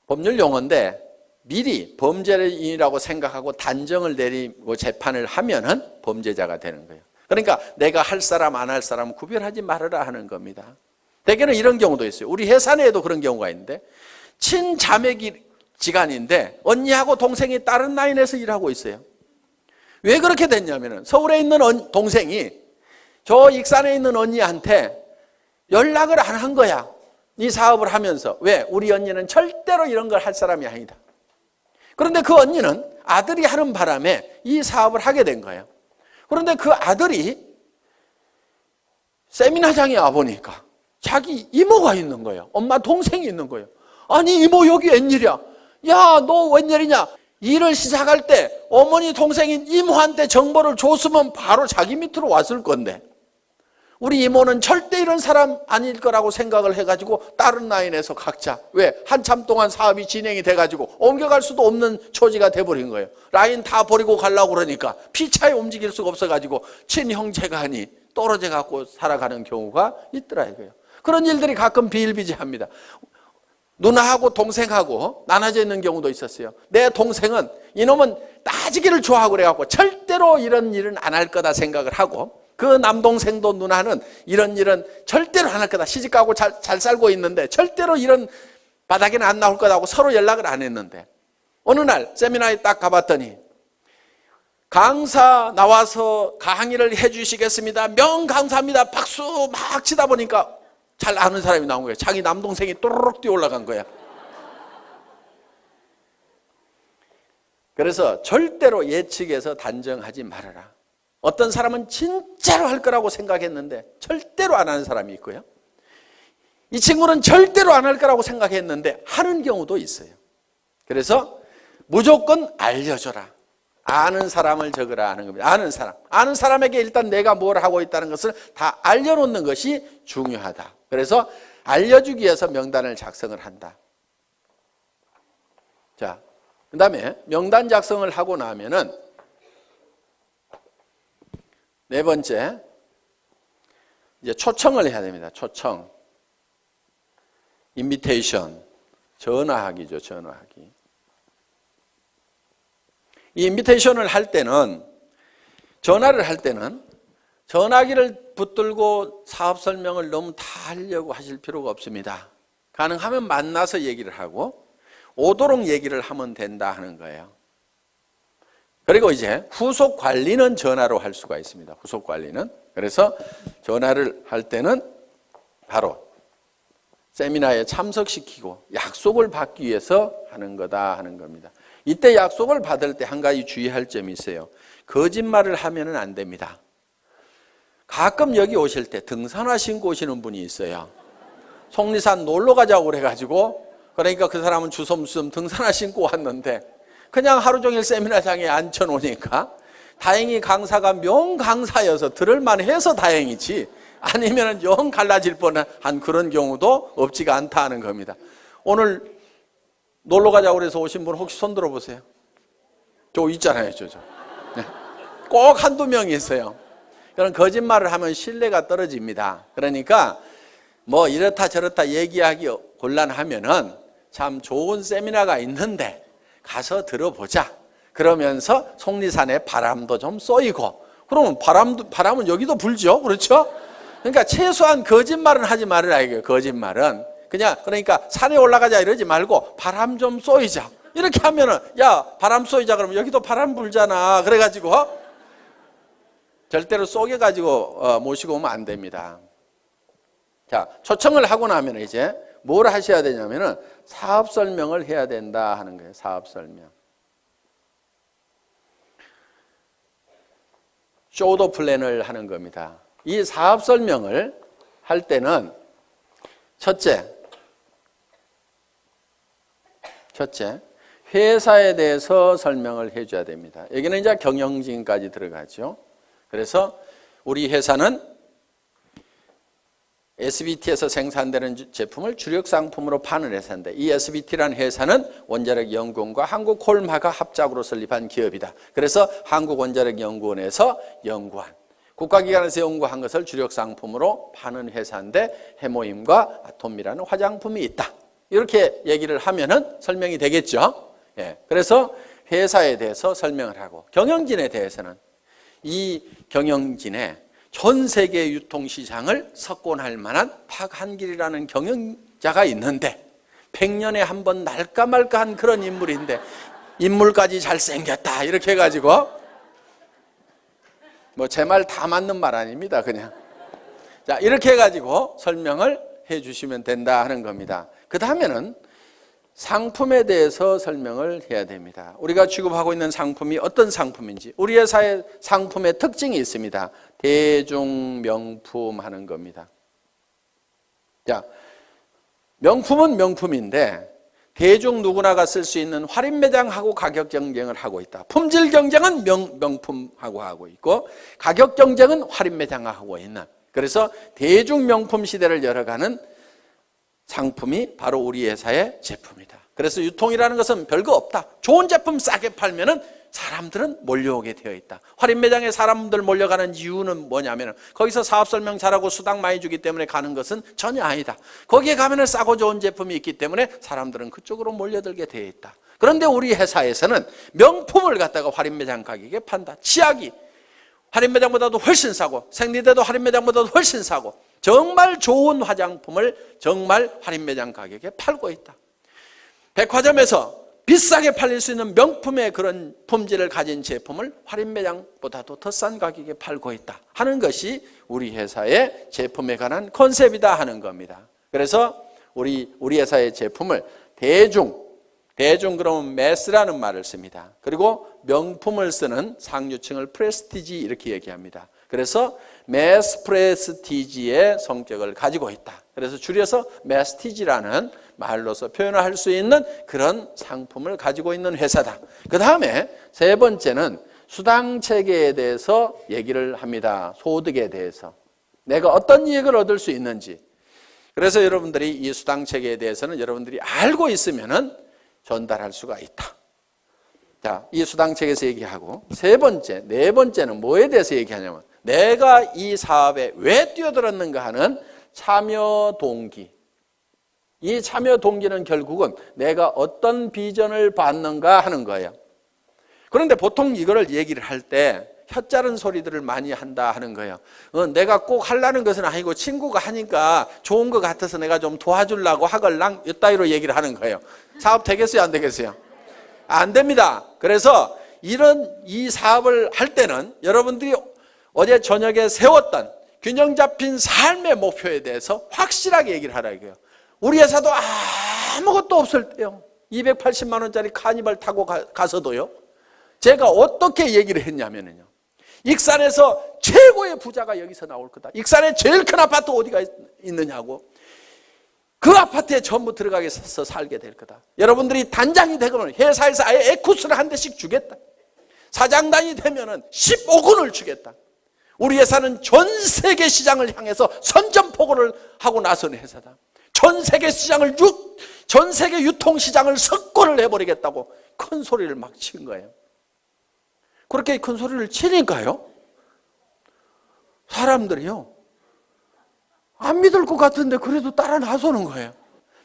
법률 용어인데 미리 범죄인이라고 생각하고 단정을 내리고 재판을 하면은 범죄자가 되는 거예요. 그러니까 내가 할 사람, 안 할 사람 구별하지 말아라 하는 겁니다. 대개는 이런 경우도 있어요. 우리 회사 내에도 그런 경우가 있는데, 친자매지간인데 언니하고 동생이 다른 라인에서 일하고 있어요. 왜 그렇게 됐냐면은 서울에 있는 동생이 저 익산에 있는 언니한테 연락을 안 한 거야. 이 사업을 하면서. 왜? 우리 언니는 절대로 이런 걸 할 사람이 아니다. 그런데 그 언니는 아들이 하는 바람에 이 사업을 하게 된 거예요. 그런데 그 아들이 세미나장에 와보니까 자기 이모가 있는 거예요. 엄마 동생이 있는 거예요. 아니 이모 여기 웬일이야? 야 너 웬일이냐? 일을 시작할 때 어머니 동생인 이모한테 정보를 줬으면 바로 자기 밑으로 왔을 건데, 우리 이모는 절대 이런 사람 아닐 거라고 생각을 해가지고 다른 라인에서 각자, 왜? 한참 동안 사업이 진행이 돼가지고 옮겨갈 수도 없는 처지가 돼버린 거예요. 라인 다 버리고 가려고 그러니까 피차에 움직일 수가 없어가지고 친형제간이 떨어져 갖고 살아가는 경우가 있더라 이거예요. 그런 일들이 가끔 비일비재합니다. 누나하고 동생하고 나눠져 있는 경우도 있었어요. 내 동생은 이놈은 따지기를 좋아하고 그래갖고 절대로 이런 일은 안 할 거다 생각을 하고, 그 남동생도 누나는 이런 일은 절대로 안 할 거다, 시집가고 잘 살고 있는데 절대로 이런 바닥에는 안 나올 거다고 서로 연락을 안 했는데, 어느 날 세미나에 딱 가봤더니 강사 나와서 강의를 해주시겠습니다, 명강사입니다, 박수 막 치다 보니까 잘 아는 사람이 나온 거예요. 자기 남동생이 또르륵 뛰어 올라간 거야. 그래서 절대로 예측해서 단정하지 말아라. 어떤 사람은 진짜로 할 거라고 생각했는데 절대로 안 하는 사람이 있고요. 이 친구는 절대로 안 할 거라고 생각했는데 하는 경우도 있어요. 그래서 무조건 알려줘라. 아는 사람을 적으라 하는 겁니다. 아는 사람에게 일단 내가 뭘 하고 있다는 것을 다 알려놓는 것이 중요하다. 그래서 알려주기 위해서 명단을 작성을 한다. 자, 그 다음에 명단 작성을 하고 나면은 네 번째, 이제 초청을 해야 됩니다. 초청. 인비테이션. 전화하기죠, 전화하기. 이 인비테이션을 할 때는, 전화를 할 때는 전화기를 붙들고 사업 설명을 너무 다 하려고 하실 필요가 없습니다. 가능하면 만나서 얘기를 하고 오도록 얘기를 하면 된다 하는 거예요. 그리고 이제 후속 관리는 전화로 할 수가 있습니다. 후속 관리는. 그래서 전화를 할 때는 바로 세미나에 참석시키고 약속을 받기 위해서 하는 거다 하는 겁니다. 이때 약속을 받을 때 한 가지 주의할 점이 있어요. 거짓말을 하면은 안 됩니다. 가끔 여기 오실 때 등산화 신고 오시는 분이 있어요. 속리산 놀러 가자고 그래가지고, 그러니까 그 사람은 주섬주섬 등산화 신고 왔는데 그냥 하루 종일 세미나장에 앉혀놓으니까, 다행히 강사가 명강사여서 들을만 해서 다행이지, 아니면 영 갈라질 뻔한 그런 경우도 없지가 않다 하는 겁니다. 오늘 놀러 가자고 그래서 오신 분 혹시 손 들어보세요. 저 있잖아요, 저. 네. 꼭 한두 명이 있어요. 그런 거짓말을 하면 신뢰가 떨어집니다. 그러니까 뭐 이렇다 저렇다 얘기하기 곤란하면은 참 좋은 세미나가 있는데 가서 들어보자. 그러면서 속리산에 바람도 좀 쏘이고, 그러면 바람은 여기도 불죠. 그렇죠? 그러니까 최소한 거짓말은 하지 말으라 이거예요. 거짓말은 그냥, 그러니까 산에 올라가자 이러지 말고 바람 좀 쏘이자 이렇게 하면은, 야 바람 쏘이자 그러면 여기도 바람 불잖아. 그래가지고 절대로 쏘개가지고 모시고 오면 안 됩니다. 자, 초청을 하고 나면 이제 뭘 하셔야 되냐면은 사업 설명을 해야 된다 하는 거예요. 사업 설명. 쇼더 플랜을 하는 겁니다. 이 사업 설명을 할 때는 첫째, 회사에 대해서 설명을 해줘야 됩니다. 여기는 이제 경영진까지 들어가죠. 그래서 우리 회사는 SBT에서 생산되는 제품을 주력 상품으로 파는 회사인데, 이 SBT라는 회사는 원자력연구원과 한국콜마가 합작으로 설립한 기업이다. 그래서 한국원자력연구원에서 연구한, 국가기관에서 연구한 것을 주력 상품으로 파는 회사인데 해모임과 아톰이라는 화장품이 있다. 이렇게 얘기를 하면은 설명이 되겠죠. 예. 그래서 회사에 대해서 설명을 하고, 경영진에 대해서는 이 경영진의 전 세계 유통시장을 석권할 만한 박한길이라는 경영자가 있는데 100년에 한 번 날까 말까한 그런 인물인데 인물까지 잘생겼다 이렇게 해가지고, 뭐 제 말 다 맞는 말 아닙니다. 그냥 자 이렇게 해가지고 설명을 해주시면 된다 하는 겁니다. 그 다음에는 상품에 대해서 설명을 해야 됩니다. 우리가 취급하고 있는 상품이 어떤 상품인지, 우리 회사의 상품의 특징이 있습니다. 대중명품 하는 겁니다. 자, 명품은 명품인데 대중 누구나가 쓸 수 있는 할인매장하고 가격 경쟁을 하고 있다. 품질 경쟁은 명품하고 하고 있고, 가격 경쟁은 할인매장하고 하고 있는, 그래서 대중명품 시대를 열어가는 상품이 바로 우리 회사의 제품이다. 그래서 유통이라는 것은 별거 없다. 좋은 제품 싸게 팔면은 사람들은 몰려오게 되어 있다. 할인 매장에 사람들 몰려가는 이유는 뭐냐면 거기서 사업 설명 잘하고 수당 많이 주기 때문에 가는 것은 전혀 아니다. 거기에 가면은 싸고 좋은 제품이 있기 때문에 사람들은 그쪽으로 몰려들게 되어 있다. 그런데 우리 회사에서는 명품을 갖다가 할인 매장 가격에 판다. 치약이 할인 매장보다도 훨씬 싸고, 생리대도 할인 매장보다도 훨씬 싸고, 정말 좋은 화장품을 정말 할인 매장 가격에 팔고 있다. 백화점에서 비싸게 팔릴 수 있는 명품의 그런 품질을 가진 제품을 할인 매장보다도 더 싼 가격에 팔고 있다 하는 것이 우리 회사의 제품에 관한 컨셉이다 하는 겁니다. 그래서 우리 회사의 제품을 대중 그러면 매스라는 말을 씁니다. 그리고 명품을 쓰는 상류층을 프레스티지 이렇게 얘기합니다. 그래서 매스 프레스티지의 성격을 가지고 있다. 그래서 줄여서 매스티지라는 말로서 표현할 수 있는 그런 상품을 가지고 있는 회사다. 그 다음에 세 번째는 수당 체계에 대해서 얘기를 합니다. 소득에 대해서 내가 어떤 이익을 얻을 수 있는지. 그래서 여러분들이 이 수당 체계에 대해서는 여러분들이 알고 있으면은 전달할 수가 있다. 자, 이 수당 체계에서 얘기하고 네 번째는 뭐에 대해서 얘기하냐면 내가 이 사업에 왜 뛰어들었는가 하는 참여 동기. 이 참여 동기는 결국은 내가 어떤 비전을 받는가 하는 거예요. 그런데 보통 이거를 얘기를 할 때 혀짜른 소리들을 많이 한다 하는 거예요. 내가 꼭 하려는 것은 아니고 친구가 하니까 좋은 것 같아서 내가 좀 도와주려고 하걸랑 이따위로 얘기를 하는 거예요. 사업 되겠어요, 안 되겠어요? 안 됩니다. 그래서 이 사업을 할 때는 여러분들이 어제 저녁에 세웠던 균형 잡힌 삶의 목표에 대해서 확실하게 얘기를 하라 이거예요. 우리 회사도 아무것도 없을 때요, 280만 원짜리 카니발 타고 가서도요, 제가 어떻게 얘기를 했냐면요, 익산에서 최고의 부자가 여기서 나올 거다. 익산에 제일 큰 아파트 어디가 있느냐고. 그 아파트에 전부 들어가서 살게 될 거다. 여러분들이 단장이 되면 회사에서 아예 에쿠스를 한 대씩 주겠다. 사장단이 되면 15군을 주겠다. 우리 회사는 전 세계 시장을 향해서 선전포고를 하고 나선 회사다. 전 세계 시장을 전 세계 유통 시장을 석권을 해버리겠다고 큰 소리를 막 친 거예요. 그렇게 큰 소리를 치니까요, 사람들이요, 안 믿을 것 같은데 그래도 따라 나서는 거예요.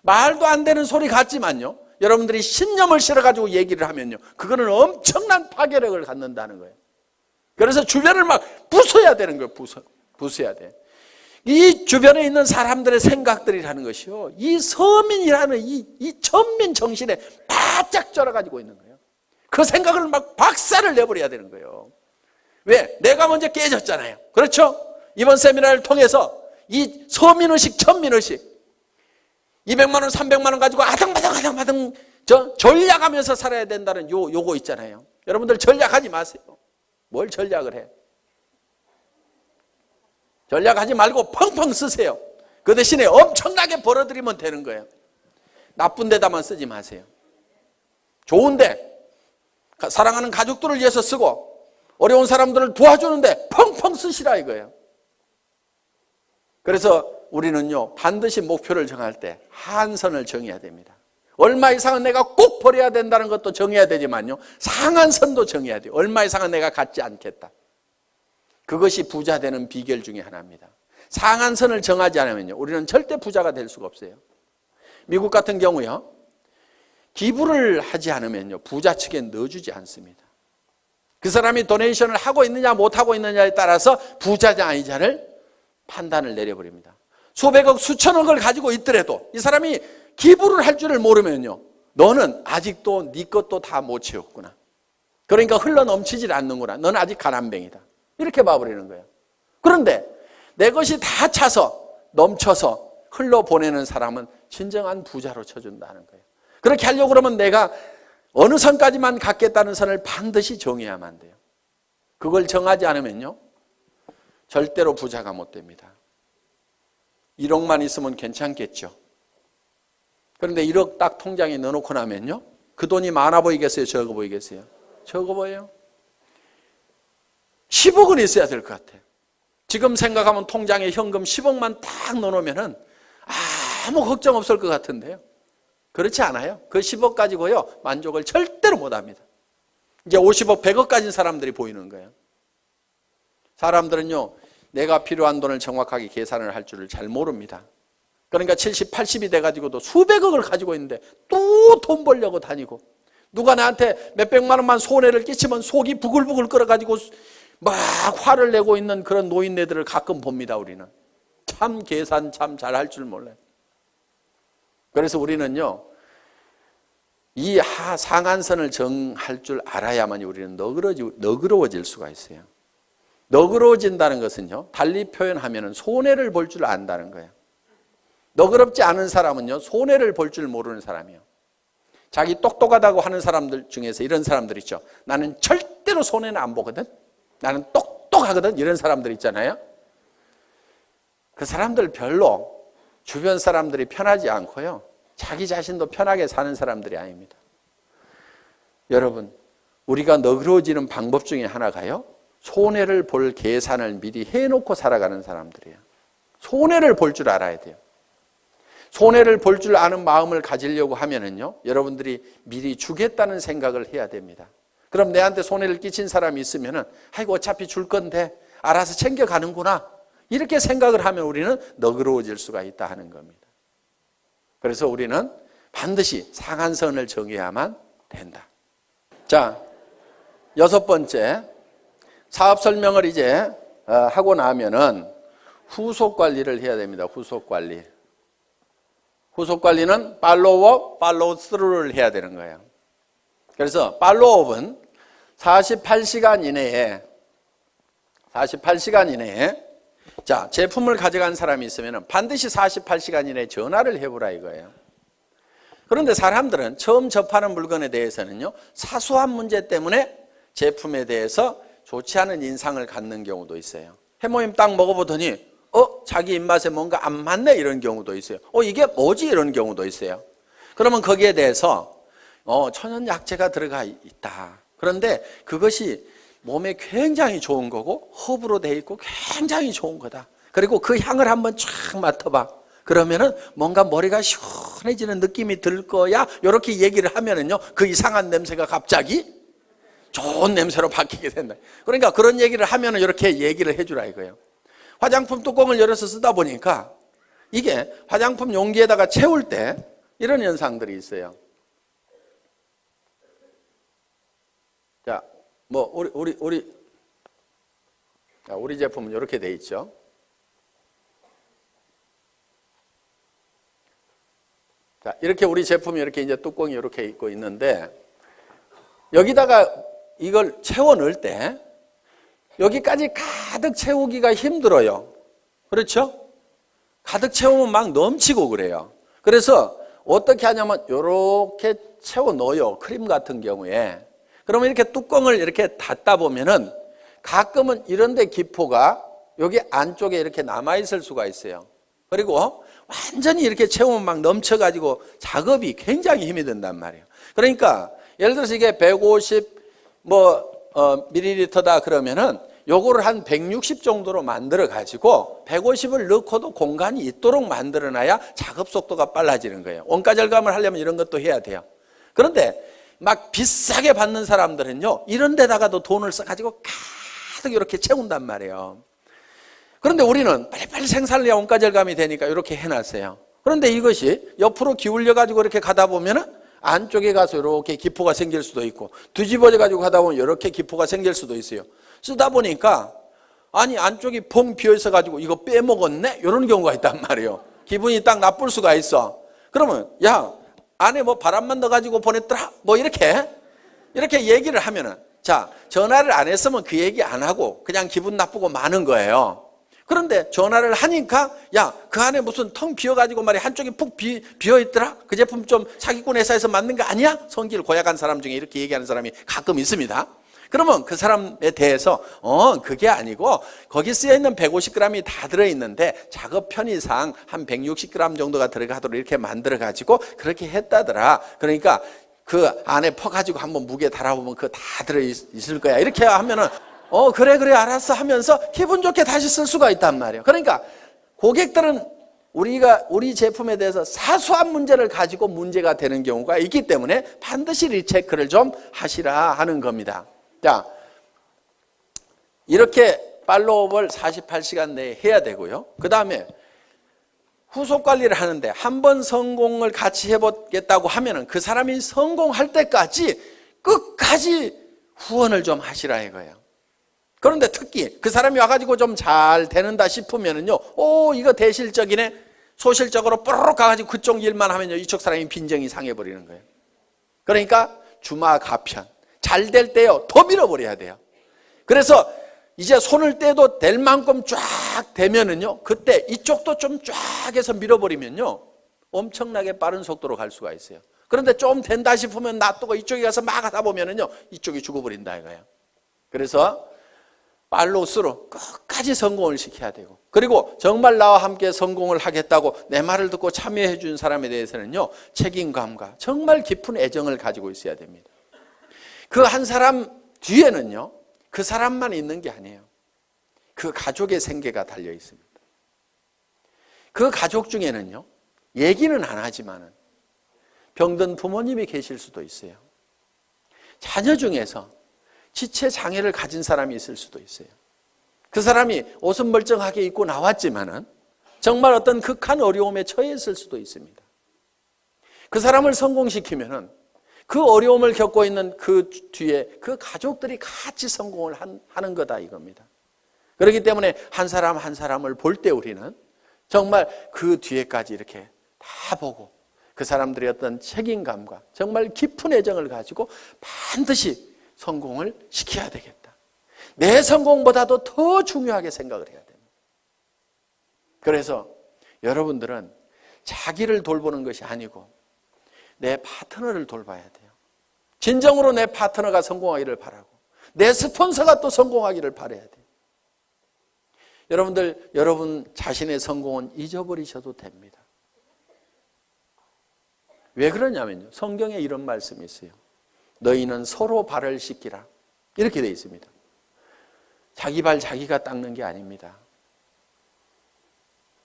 말도 안 되는 소리 같지만요, 여러분들이 신념을 실어가지고 얘기를 하면요, 그거는 엄청난 파괴력을 갖는다는 거예요. 그래서 주변을 막 부숴야 되는 거예요. 부숴야 돼. 이 주변에 있는 사람들의 생각들이라는 것이요, 이 서민이라는 이 천민 정신에 바짝 쩔어가지고 있는 거예요. 그 생각을 막 박살을 내버려야 되는 거예요. 왜? 내가 먼저 깨졌잖아요. 그렇죠? 이번 세미나를 통해서 이 서민의식, 천민의식, 200만 원, 300만 원 가지고 아등바등 전략하면서 살아야 된다는 요거 있잖아요. 여러분들 전략하지 마세요. 뭘 전략을 해? 전략하지 말고 펑펑 쓰세요. 그 대신에 엄청나게 벌어들이면 되는 거예요. 나쁜 데다만 쓰지 마세요. 좋은데, 사랑하는 가족들을 위해서 쓰고 어려운 사람들을 도와주는데 펑펑 쓰시라 이거예요. 그래서 우리는요, 반드시 목표를 정할 때 한선을 정해야 됩니다. 얼마 이상은 내가 꼭 버려야 된다는 것도 정해야 되지만요, 상한선도 정해야 돼요. 얼마 이상은 내가 갖지 않겠다. 그것이 부자 되는 비결 중에 하나입니다. 상한선을 정하지 않으면요, 우리는 절대 부자가 될 수가 없어요. 미국 같은 경우요, 기부를 하지 않으면요, 부자 측에 넣어주지 않습니다. 그 사람이 도네이션을 하고 있느냐 못하고 있느냐에 따라서 부자냐 아니냐를 판단을 내려버립니다. 수백억 수천억을 가지고 있더라도 이 사람이 기부를 할 줄을 모르면요, 너는 아직도 네 것도 다 못 채웠구나. 그러니까 흘러 넘치질 않는구나. 너는 아직 가난뱅이다. 이렇게 봐버리는 거예요. 그런데 내 것이 다 차서 넘쳐서 흘러보내는 사람은 진정한 부자로 쳐준다는 거예요. 그렇게 하려고 그러면 내가 어느 선까지만 갖겠다는 선을 반드시 정해야만 돼요. 그걸 정하지 않으면요, 절대로 부자가 못 됩니다. 1억만 있으면 괜찮겠죠. 그런데 1억 딱 통장에 넣어놓고 나면요, 그 돈이 많아 보이겠어요? 적어 보이겠어요? 적어 보여요. 10억은 있어야 될 것 같아요. 지금 생각하면 통장에 현금 10억만 딱 넣어놓으면 아무 걱정 없을 것 같은데요. 그렇지 않아요. 그 10억 가지고요, 만족을 절대로 못합니다. 이제 50억, 100억 가진 사람들이 보이는 거예요. 사람들은요, 내가 필요한 돈을 정확하게 계산을 할 줄을 잘 모릅니다. 그러니까 70, 80이 돼가지고도 수백억을 가지고 있는데 또 돈 벌려고 다니고, 누가 나한테 몇백만 원만 손해를 끼치면 속이 부글부글 끓어가지고 막 화를 내고 있는 그런 노인네들을 가끔 봅니다. 우리는 참 계산 참 잘할 줄 몰라요. 그래서 우리는요, 이 상한선을 정할 줄 알아야만 우리는 너그러워질 수가 있어요. 너그러워진다는 것은요, 달리 표현하면 손해를 볼 줄 안다는 거예요. 너그럽지 않은 사람은요, 손해를 볼 줄 모르는 사람이에요. 자기 똑똑하다고 하는 사람들 중에서 이런 사람들 있죠. 나는 절대로 손해는 안 보거든, 나는 똑똑하거든, 이런 사람들 있잖아요. 그 사람들 별로 주변 사람들이 편하지 않고요, 자기 자신도 편하게 사는 사람들이 아닙니다. 여러분, 우리가 너그러워지는 방법 중에 하나가요, 손해를 볼 계산을 미리 해놓고 살아가는 사람들이에요. 손해를 볼 줄 알아야 돼요. 손해를 볼 줄 아는 마음을 가지려고 하면은요, 여러분들이 미리 주겠다는 생각을 해야 됩니다. 그럼 내한테 손해를 끼친 사람이 있으면은, 아이고 어차피 줄 건데, 알아서 챙겨가는구나. 이렇게 생각을 하면 우리는 너그러워질 수가 있다 하는 겁니다. 그래서 우리는 반드시 상한선을 정해야만 된다. 자, 6번째, 사업 설명을 이제 하고 나면은 후속 관리를 해야 됩니다. 후속 관리. 후속 관리는 팔로우업, 팔로우 스루를 해야 되는 거예요. 그래서 팔로우업은 48시간 이내에 자, 제품을 가져간 사람이 있으면 반드시 48시간 이내에 전화를 해보라 이거예요. 그런데 사람들은 처음 접하는 물건에 대해서는요, 사소한 문제 때문에 제품에 대해서 좋지 않은 인상을 갖는 경우도 있어요. 해모임 딱 먹어보더니 자기 입맛에 뭔가 안 맞네 이런 경우도 있어요. 이게 뭐지 이런 경우도 있어요. 그러면 거기에 대해서 천연약재가 들어가 있다. 그런데 그것이 몸에 굉장히 좋은 거고 허브로 돼 있고 굉장히 좋은 거다. 그리고 그 향을 한번 쫙 맡아봐. 그러면은 뭔가 머리가 시원해지는 느낌이 들 거야. 이렇게 얘기를 하면은요, 그 이상한 냄새가 갑자기 좋은 냄새로 바뀌게 된다. 그러니까 그런 얘기를 하면은 이렇게 얘기를 해주라 이거예요. 화장품 뚜껑을 열어서 쓰다 보니까 이게 화장품 용기에다가 채울 때 이런 현상들이 있어요. 자, 뭐 우리 제품은 이렇게 돼 있죠. 자, 이렇게 우리 제품이 이렇게 이제 뚜껑이 이렇게 있고 있는데 여기다가 이걸 채워 넣을 때 여기까지 가득 채우기가 힘들어요. 그렇죠? 가득 채우면 막 넘치고 그래요. 그래서 어떻게 하냐면 이렇게 채워 넣어요. 크림 같은 경우에. 그러면 이렇게 뚜껑을 이렇게 닫다 보면은 가끔은 이런 데 기포가 여기 안쪽에 이렇게 남아있을 수가 있어요. 그리고 완전히 이렇게 채우면 막 넘쳐가지고 작업이 굉장히 힘이 든단 말이에요. 그러니까 예를 들어서 이게 150 밀리리터다 그러면은 요거를 한 160 정도로 만들어 가지고 150을 넣고도 공간이 있도록 만들어 놔야 작업 속도가 빨라지는 거예요. 원가 절감을 하려면 이런 것도 해야 돼요. 그런데 막 비싸게 받는 사람들은요, 이런 데다가도 돈을 써가지고 가득 이렇게 채운단 말이에요. 그런데 우리는 빨리빨리 생산을 해야 원가 절감이 되니까 이렇게 해놨어요. 그런데 이것이 옆으로 기울여 가지고 이렇게 가다 보면은 안쪽에 가서 이렇게 기포가 생길 수도 있고, 뒤집어져 가지고 가다 보면 이렇게 기포가 생길 수도 있어요. 쓰다 보니까 아니 안쪽이 펑 비어 있어 가지고 이거 빼먹었네? 이런 경우가 있단 말이에요. 기분이 딱 나쁠 수가 있어. 그러면 야, 안에 뭐 바람만 넣어 가지고 보냈더라? 뭐 이렇게 얘기를 하면은, 자, 전화를 안 했으면 그 얘기 안 하고 그냥 기분 나쁘고 마는 거예요. 그런데 전화를 하니까 야, 그 안에 무슨 텅 비어가지고 말이야 한쪽이 푹 비어있더라? 그 제품 좀 사기꾼 회사에서 만든 거 아니야? 성질 고약한 사람 중에 이렇게 얘기하는 사람이 가끔 있습니다. 그러면 그 사람에 대해서 그게 아니고 거기 쓰여있는 150g이 다 들어있는데 작업 편의상 한 160g 정도가 들어가도록 이렇게 만들어가지고 그렇게 했다더라. 그러니까 그 안에 퍼가지고 한번 무게 달아보면 그거 다 들어있을 거야. 이렇게 하면은 그래 알았어 하면서 기분 좋게 다시 쓸 수가 있단 말이에요. 그러니까 고객들은 우리 제품에 대해서 사소한 문제를 가지고 문제가 되는 경우가 있기 때문에 반드시 리체크를 좀 하시라 하는 겁니다. 자, 이렇게 팔로우업을 48시간 내에 해야 되고요. 그 다음에 후속 관리를 하는데 한 번 성공을 같이 해보겠다고 하면은 그 사람이 성공할 때까지 끝까지 후원을 좀 하시라 이거예요. 그런데 특히 그 사람이 와가지고 좀 잘 되는다 싶으면은요, 이거 대실적이네. 소실적으로 뽀로록 가가지고 그쪽 일만 하면요, 이쪽 사람이 빈정이 상해버리는 거예요. 그러니까 주마가편. 잘 될 때요, 더 밀어버려야 돼요. 그래서 이제 손을 떼도 될 만큼 쫙 되면은요, 그때 이쪽도 좀 쫙 해서 밀어버리면요, 엄청나게 빠른 속도로 갈 수가 있어요. 그런데 좀 된다 싶으면 놔두고 이쪽에 가서 막 하다 보면은요, 이쪽이 죽어버린다 이거예요. 그래서 팔로우스루 끝까지 성공을 시켜야 되고, 그리고 정말 나와 함께 성공을 하겠다고 내 말을 듣고 참여해 준 사람에 대해서는요, 책임감과 정말 깊은 애정을 가지고 있어야 됩니다. 그 한 사람 뒤에는요, 그 사람만 있는 게 아니에요. 그 가족의 생계가 달려 있습니다. 그 가족 중에는요, 얘기는 안 하지만은 병든 부모님이 계실 수도 있어요. 자녀 중에서 지체 장애를 가진 사람이 있을 수도 있어요. 그 사람이 옷은 멀쩡하게 입고 나왔지만은 정말 어떤 극한 어려움에 처했을 수도 있습니다. 그 사람을 성공시키면은 그 어려움을 겪고 있는 그 뒤에 그 가족들이 같이 성공을 하는 거다 이겁니다. 그렇기 때문에 한 사람 한 사람을 볼 때 우리는 정말 그 뒤에까지 이렇게 다 보고 그 사람들의 어떤 책임감과 정말 깊은 애정을 가지고 반드시 성공을 시켜야 되겠다. 내 성공보다도 더 중요하게 생각을 해야 됩니다. 그래서 여러분들은 자기를 돌보는 것이 아니고 내 파트너를 돌봐야 돼요. 진정으로 내 파트너가 성공하기를 바라고 내 스폰서가 또 성공하기를 바라야 돼요. 여러분들, 여러분 자신의 성공은 잊어버리셔도 됩니다. 왜 그러냐면요, 성경에 이런 말씀이 있어요. 너희는 서로 발을 씻기라, 이렇게 되어 있습니다. 자기 발 자기가 닦는 게 아닙니다.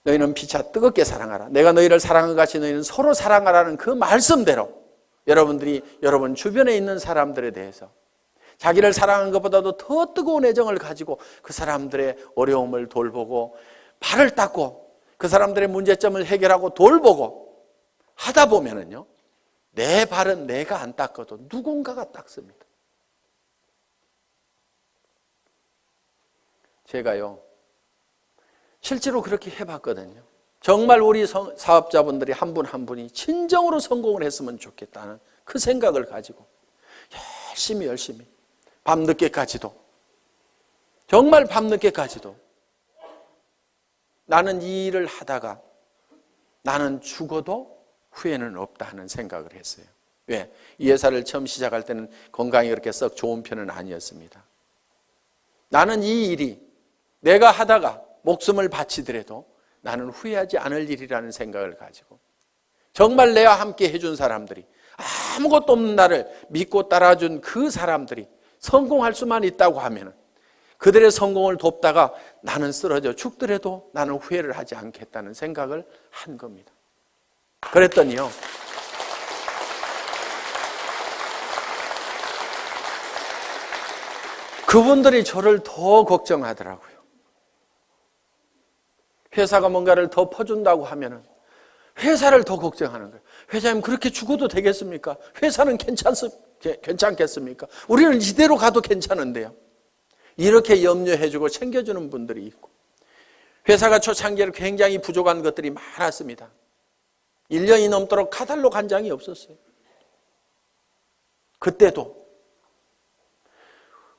너희는 피차 뜨겁게 사랑하라. 내가 너희를 사랑한 같이 너희는 서로 사랑하라는 그 말씀대로 여러분들이 여러분 주변에 있는 사람들에 대해서 자기를 사랑하는 것보다도 더 뜨거운 애정을 가지고 그 사람들의 어려움을 돌보고 발을 닦고 그 사람들의 문제점을 해결하고 돌보고 하다 보면은요, 내 발은 내가 안 닦아도 누군가가 닦습니다. 제가요, 실제로 그렇게 해봤거든요. 정말 우리 사업자분들이 한 분 한 분이 진정으로 성공을 했으면 좋겠다는 그 생각을 가지고 열심히 밤늦게까지도, 정말 밤늦게까지도 나는 이 일을 하다가 나는 죽어도 후회는 없다 하는 생각을 했어요. 왜? 이 회사를 처음 시작할 때는 건강이 그렇게 썩 좋은 편은 아니었습니다. 나는 이 일이 내가 하다가 목숨을 바치더라도 나는 후회하지 않을 일이라는 생각을 가지고 정말 내와 함께 해준 사람들이, 아무것도 없는 나를 믿고 따라준 그 사람들이 성공할 수만 있다고 하면 그들의 성공을 돕다가 나는 쓰러져 죽더라도 나는 후회를 하지 않겠다는 생각을 한 겁니다. 그랬더니요, 그분들이 저를 더 걱정하더라고요. 회사가 뭔가를 더 퍼준다고 하면은 회사를 더 걱정하는 거예요. 회장님, 그렇게 죽어도 되겠습니까? 회사는 괜찮겠습니까? 우리는 이대로 가도 괜찮은데요. 이렇게 염려해주고 챙겨주는 분들이 있고, 회사가 초창기에 굉장히 부족한 것들이 많았습니다. 1년이 넘도록 카탈로그 한 장이 없었어요. 그때도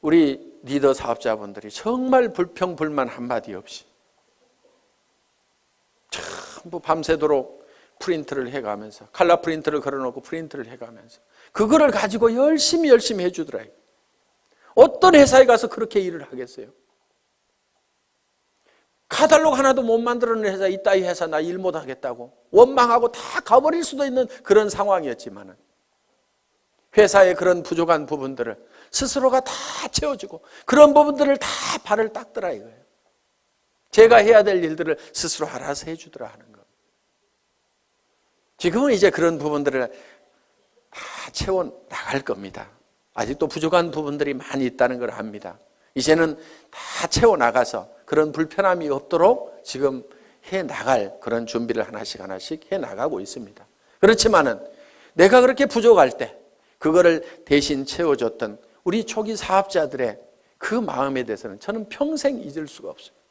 우리 리더 사업자분들이 정말 불평불만 한마디 없이 전부 밤새도록 프린트를 해가면서, 칼라 프린트를 걸어놓고 프린트를 해가면서 그거를 가지고 열심히 해주더라고요. 어떤 회사에 가서 그렇게 일을 하겠어요? 카탈로그 하나도 못 만들어낸 회사, 이따위 회사 나 일 못하겠다고 원망하고 다 가버릴 수도 있는 그런 상황이었지만은 회사의 그런 부족한 부분들을 스스로가 다 채워주고 그런 부분들을 다 발을 닦더라 이거예요. 제가 해야 될 일들을 스스로 알아서 해주더라 하는 거. 지금은 이제 그런 부분들을 다 채워나갈 겁니다. 아직도 부족한 부분들이 많이 있다는 걸 압니다. 이제는 다 채워나가서 그런 불편함이 없도록 지금 해나갈 그런 준비를 하나씩 해나가고 있습니다. 그렇지만은 내가 그렇게 부족할 때 그거를 대신 채워줬던 우리 초기 사업자들의 그 마음에 대해서는 저는 평생 잊을 수가 없습니다.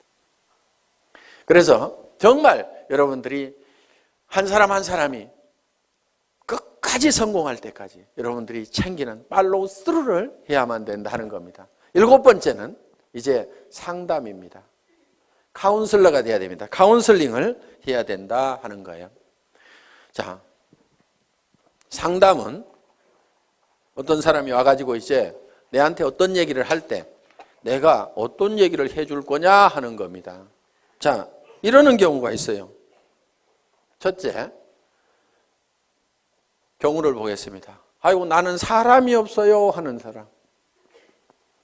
그래서 정말 여러분들이 한 사람 한 사람이 끝까지 성공할 때까지 여러분들이 챙기는 팔로우 스루를 해야만 된다는 겁니다. 7번째는 이제 상담입니다. 카운슬러가 돼야 됩니다. 카운슬링을 해야 된다 하는 거예요. 자, 상담은 어떤 사람이 와가지고 이제 내한테 어떤 얘기를 할 때 내가 어떤 얘기를 해줄 거냐 하는 겁니다. 자, 이러는 경우가 있어요. 첫째, 경우를 보겠습니다. 아이고, 나는 사람이 없어요 하는 사람.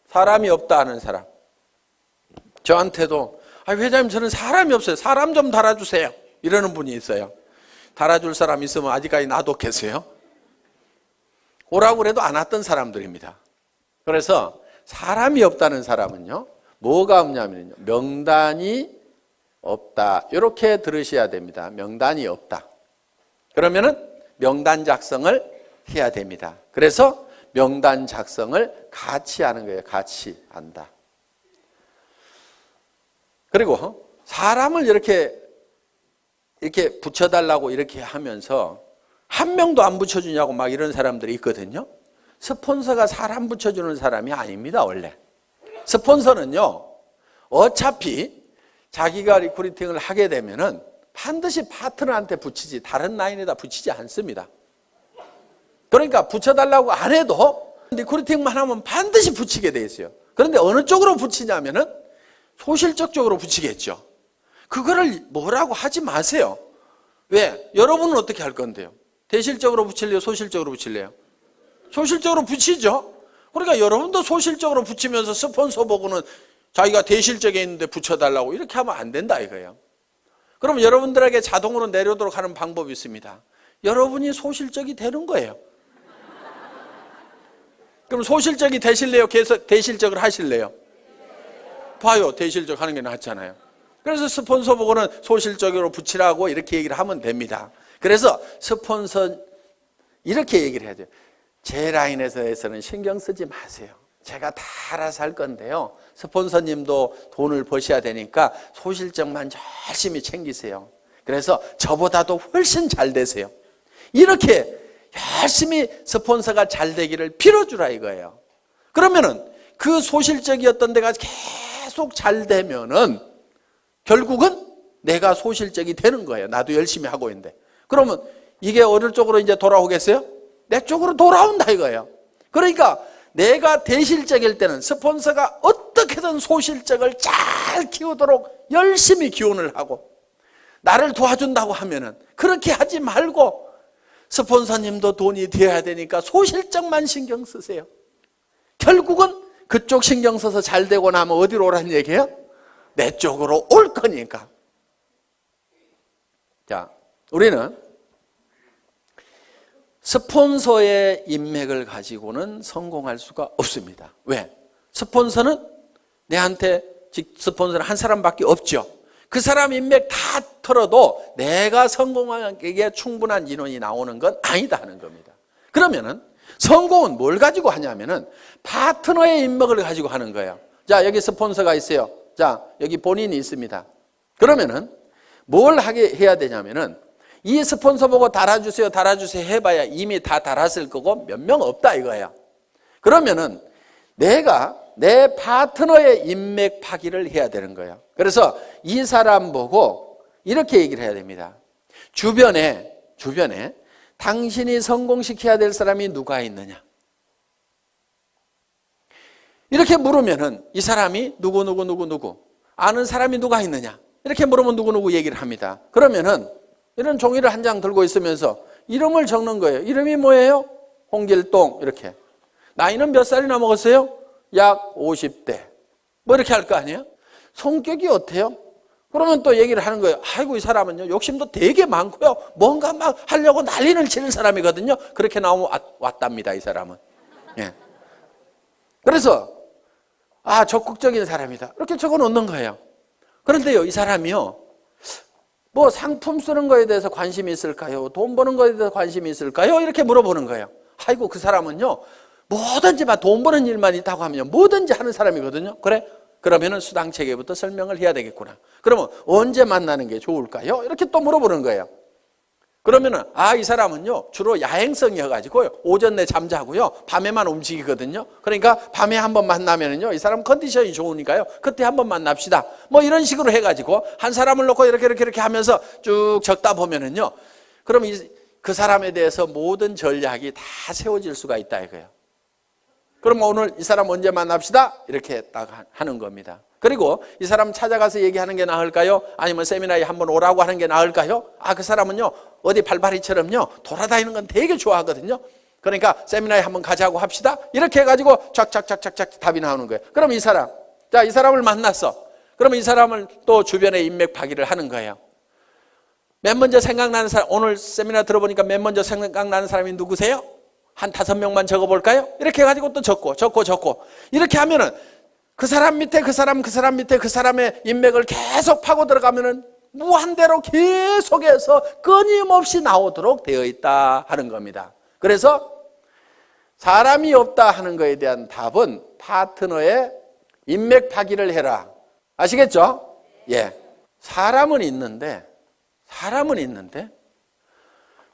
사람이 없다 하는 사람. 저한테도 회장님, 저는 사람이 없어요. 사람 좀 달아주세요. 이러는 분이 있어요. 달아줄 사람 있으면 아직까지 놔뒀겠어요? 오라고 그래도 안 왔던 사람들입니다. 그래서 사람이 없다는 사람은요, 뭐가 없냐면요, 명단이 없다. 이렇게 들으셔야 됩니다. 명단이 없다. 그러면은 명단 작성을 해야 됩니다. 그래서 명단 작성을 같이 하는 거예요. 같이 한다. 그리고 사람을 이렇게 붙여달라고 이렇게 하면서 한 명도 안 붙여주냐고 막 이런 사람들이 있거든요. 스폰서가 사람 붙여주는 사람이 아닙니다, 원래. 스폰서는요, 어차피 자기가 리크루팅을 하게 되면은 반드시 파트너한테 붙이지 다른 라인에다 붙이지 않습니다. 그러니까 붙여달라고 안 해도 리크루팅만 하면 반드시 붙이게 돼 있어요. 그런데 어느 쪽으로 붙이냐면은 소실적 쪽으로 붙이겠죠. 그거를 뭐라고 하지 마세요. 왜? 여러분은 어떻게 할 건데요? 대실적으로 붙일래요? 소실적으로 붙일래요? 소실적으로 붙이죠. 그러니까 여러분도 소실적으로 붙이면서 스폰서 보고는 자기가 대실적에 있는데 붙여달라고 이렇게 하면 안 된다 이거예요. 그럼 여러분들에게 자동으로 내려오도록 하는 방법이 있습니다. 여러분이 소실적이 되는 거예요. 그럼 소실적이 되실래요? 대실적을 하실래요? 봐요. 대실적 하는 게 낫잖아요. 그래서 스폰서 보고는 소실적으로 붙이라고 이렇게 얘기를 하면 됩니다. 그래서 스폰서 이렇게 얘기를 해야 돼요. 제 라인에서는 신경 쓰지 마세요. 제가 다 알아서 할 건데요. 스폰서님도 돈을 버셔야 되니까 소실적만 열심히 챙기세요. 그래서 저보다도 훨씬 잘 되세요. 이렇게 열심히 스폰서가 잘 되기를 빌어주라 이거예요. 그러면은 그 소실적이었던 데가 계속 잘 되면은 결국은 내가 소실적이 되는 거예요. 나도 열심히 하고 있는데. 그러면 이게 어느 쪽으로 이제 돌아오겠어요? 내 쪽으로 돌아온다 이거예요. 그러니까 내가 대실적일 때는 스폰서가 어떻게든 소실적을 잘 키우도록 열심히 기원을 하고 나를 도와준다고 하면은 그렇게 하지 말고 스폰서님도 돈이 되어야 되니까 소실적만 신경 쓰세요. 결국은 그쪽 신경 써서 잘 되고 나면 어디로 오라는 얘기예요? 내 쪽으로 올 거니까. 자, 우리는 스폰서의 인맥을 가지고는 성공할 수가 없습니다. 왜? 스폰서는 내한테 스폰서는 한 사람밖에 없죠. 그 사람 인맥 다 털어도 내가 성공하기에 충분한 인원이 나오는 건 아니다 하는 겁니다. 그러면은 성공은 뭘 가지고 하냐면은 파트너의 인맥을 가지고 하는 거예요. 자, 여기 스폰서가 있어요. 자, 여기 본인이 있습니다. 그러면은 뭘 해야 되냐면은 이 스폰서 보고 달아주세요, 달아주세요 해봐야 이미 다 달았을 거고 몇 명 없다 이거예요. 그러면은 내가 내 파트너의 인맥 파기를 해야 되는 거예요. 그래서 이 사람 보고 이렇게 얘기를 해야 됩니다. 주변에 당신이 성공시켜야 될 사람이 누가 있느냐? 이렇게 물으면은 이 사람이 누구 아는 사람이 누가 있느냐? 이렇게 물으면 누구 얘기를 합니다. 그러면은 이런 종이를 한 장 들고 있으면서 이름을 적는 거예요. 이름이 뭐예요? 홍길동 이렇게. 나이는 몇 살이나 먹었어요? 약 50대. 뭐 이렇게 할 거 아니에요? 성격이 어때요? 그러면 또 얘기를 하는 거예요. 아이고 이 사람은요 욕심도 되게 많고요. 뭔가 막 하려고 난리를 치는 사람이거든요. 그렇게 나오면 왔답니다 이 사람은. 예. 그래서 적극적인 사람이다. 이렇게 적어 놓는 거예요. 그런데요 이 사람이요. 뭐 상품 쓰는 거에 대해서 관심이 있을까요? 돈 버는 거에 대해서 관심이 있을까요? 이렇게 물어보는 거예요. 아이고 그 사람은요 뭐든지 막 돈 버는 일만 있다고 하면 뭐든지 하는 사람이거든요. 그래? 그러면은 수당 체계부터 설명을 해야 되겠구나. 그러면 언제 만나는 게 좋을까요? 이렇게 또 물어보는 거예요. 그러면은 이 사람은요 주로 야행성이어가지고요 오전 내 잠자고요 밤에만 움직이거든요. 그러니까 밤에 한번 만나면은요 이 사람 컨디션이 좋으니까요 그때 한번 만납시다. 뭐 이런 식으로 해가지고 한 사람을 놓고 이렇게 하면서 쭉 적다 보면은요 그럼 그 사람에 대해서 모든 전략이 다 세워질 수가 있다 이거예요. 그럼 오늘 이 사람 언제 만납시다? 이렇게 딱 하는 겁니다. 그리고 이 사람 찾아가서 얘기하는 게 나을까요? 아니면 세미나에 한번 오라고 하는 게 나을까요? 그 사람은요 어디 발바리처럼요 돌아다니는 건 되게 좋아하거든요. 그러니까 세미나에 한번 가자고 합시다. 이렇게 해가지고 착착착착착 답이 나오는 거예요. 그럼 이 사람을 만났어. 그러면 이 사람을 또 주변에 인맥 파기를 하는 거예요. 맨 먼저 생각나는 사람, 오늘 세미나 들어보니까 맨 먼저 생각나는 사람이 누구세요? 한 5명만 적어볼까요? 이렇게 해가지고 또 적고 이렇게 하면은 그 사람 밑에 그 사람 밑에 그 사람의 인맥을 계속 파고 들어가면은 무한대로 계속해서 끊임없이 나오도록 되어 있다 하는 겁니다. 그래서 사람이 없다 하는 것에 대한 답은 파트너의 인맥 파기를 해라. 아시겠죠? 예. 사람은 있는데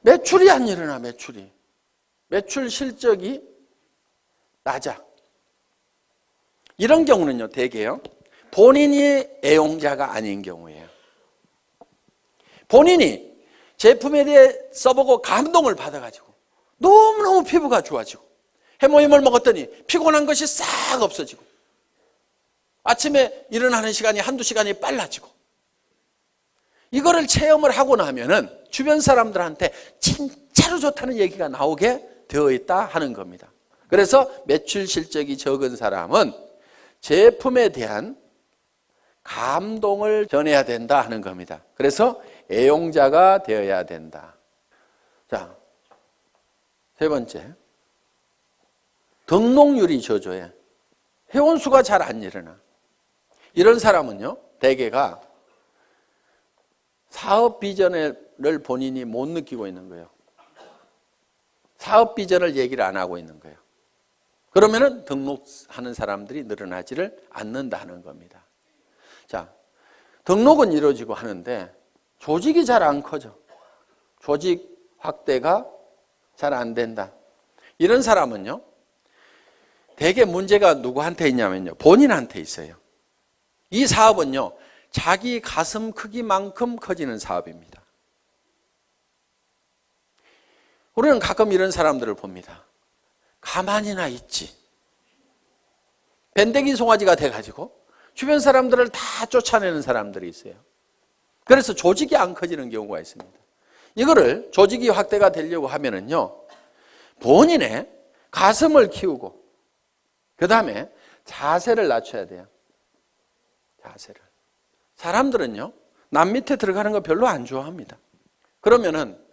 매출이 안 일어나. 매출 실적이 낮아. 이런 경우는요, 대개요, 본인이 애용자가 아닌 경우예요. 본인이 제품에 대해 써보고 감동을 받아가지고 너무너무 피부가 좋아지고 해모임을 먹었더니 피곤한 것이 싹 없어지고 아침에 일어나는 시간이 한두 시간이 빨라지고, 이거를 체험을 하고 나면은 주변 사람들한테 진짜로 좋다는 얘기가 나오게 되어 있다 하는 겁니다. 그래서 매출 실적이 적은 사람은 제품에 대한 감동을 전해야 된다 하는 겁니다. 그래서 애용자가 되어야 된다. 자, 세 번째, 등록률이 저조해. 회원수가 잘 안 일어나. 이런 사람은요, 대개가 사업 비전을 본인이 못 느끼고 있는 거예요. 사업 비전을 얘기를 안 하고 있는 거예요. 그러면은 등록하는 사람들이 늘어나지를 않는다는 겁니다. 자, 등록은 이루어지고 하는데 조직이 잘 안 커져. 조직 확대가 잘 안 된다. 이런 사람은요, 대개 문제가 누구한테 있냐면요, 본인한테 있어요. 이 사업은요, 자기 가슴 크기만큼 커지는 사업입니다. 우리는 가끔 이런 사람들을 봅니다. 가만히나 있지. 밴댕이 송아지가 돼가지고 주변 사람들을 다 쫓아내는 사람들이 있어요. 그래서 조직이 안 커지는 경우가 있습니다. 이거를 조직이 확대가 되려고 하면은요, 본인의 가슴을 키우고 그 다음에 자세를 낮춰야 돼요. 자세를. 사람들은요, 남 밑에 들어가는 거 별로 안 좋아합니다. 그러면은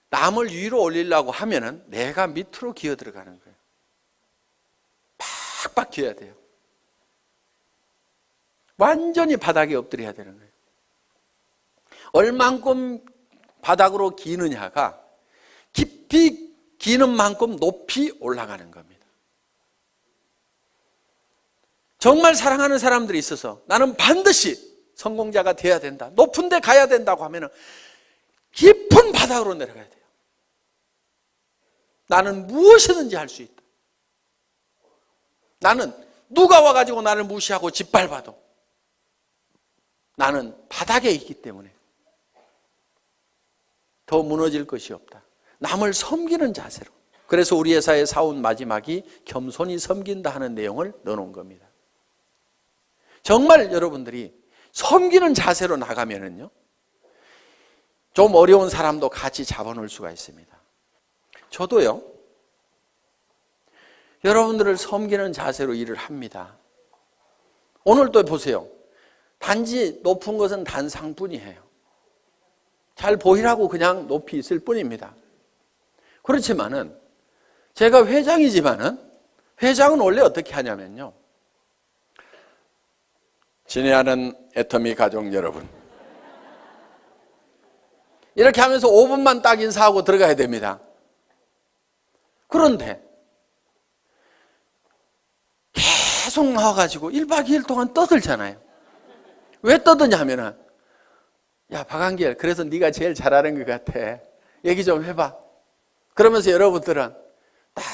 남을 위로 올리려고 하면은 내가 밑으로 기어 들어가는 거예요. 팍팍 기어야 돼요. 완전히 바닥에 엎드려야 되는 거예요. 얼만큼 바닥으로 기느냐가 깊이 기는 만큼 높이 올라가는 겁니다. 정말 사랑하는 사람들이 있어서 나는 반드시 성공자가 돼야 된다, 높은 데 가야 된다고 하면은 깊은 바닥으로 내려가야 돼요. 나는 무엇이든지 할 수 있다. 나는 누가 와가지고 나를 무시하고 짓밟아도 나는 바닥에 있기 때문에 더 무너질 것이 없다. 남을 섬기는 자세로. 그래서 우리 회사의 사원 마지막이 겸손히 섬긴다 하는 내용을 넣어놓은 겁니다. 정말 여러분들이 섬기는 자세로 나가면은요, 좀 어려운 사람도 같이 잡아놓을 수가 있습니다. 저도요, 여러분들을 섬기는 자세로 일을 합니다. 오늘도 보세요. 단지 높은 것은 단상뿐이에요. 잘 보이라고 그냥 높이 있을 뿐입니다. 그렇지만은 제가 회장이지만은 회장은 원래 어떻게 하냐면요, 친애하는 애터미 가족 여러분, 이렇게 하면서 5분만 딱 인사하고 들어가야 됩니다. 그런데 계속 나와가지고 1박 2일 동안 떠들잖아요. 왜 떠드냐 하면은, 야 박한길, 그래서 네가 제일 잘하는 것 같아, 얘기 좀 해봐. 그러면서 여러분들은 딱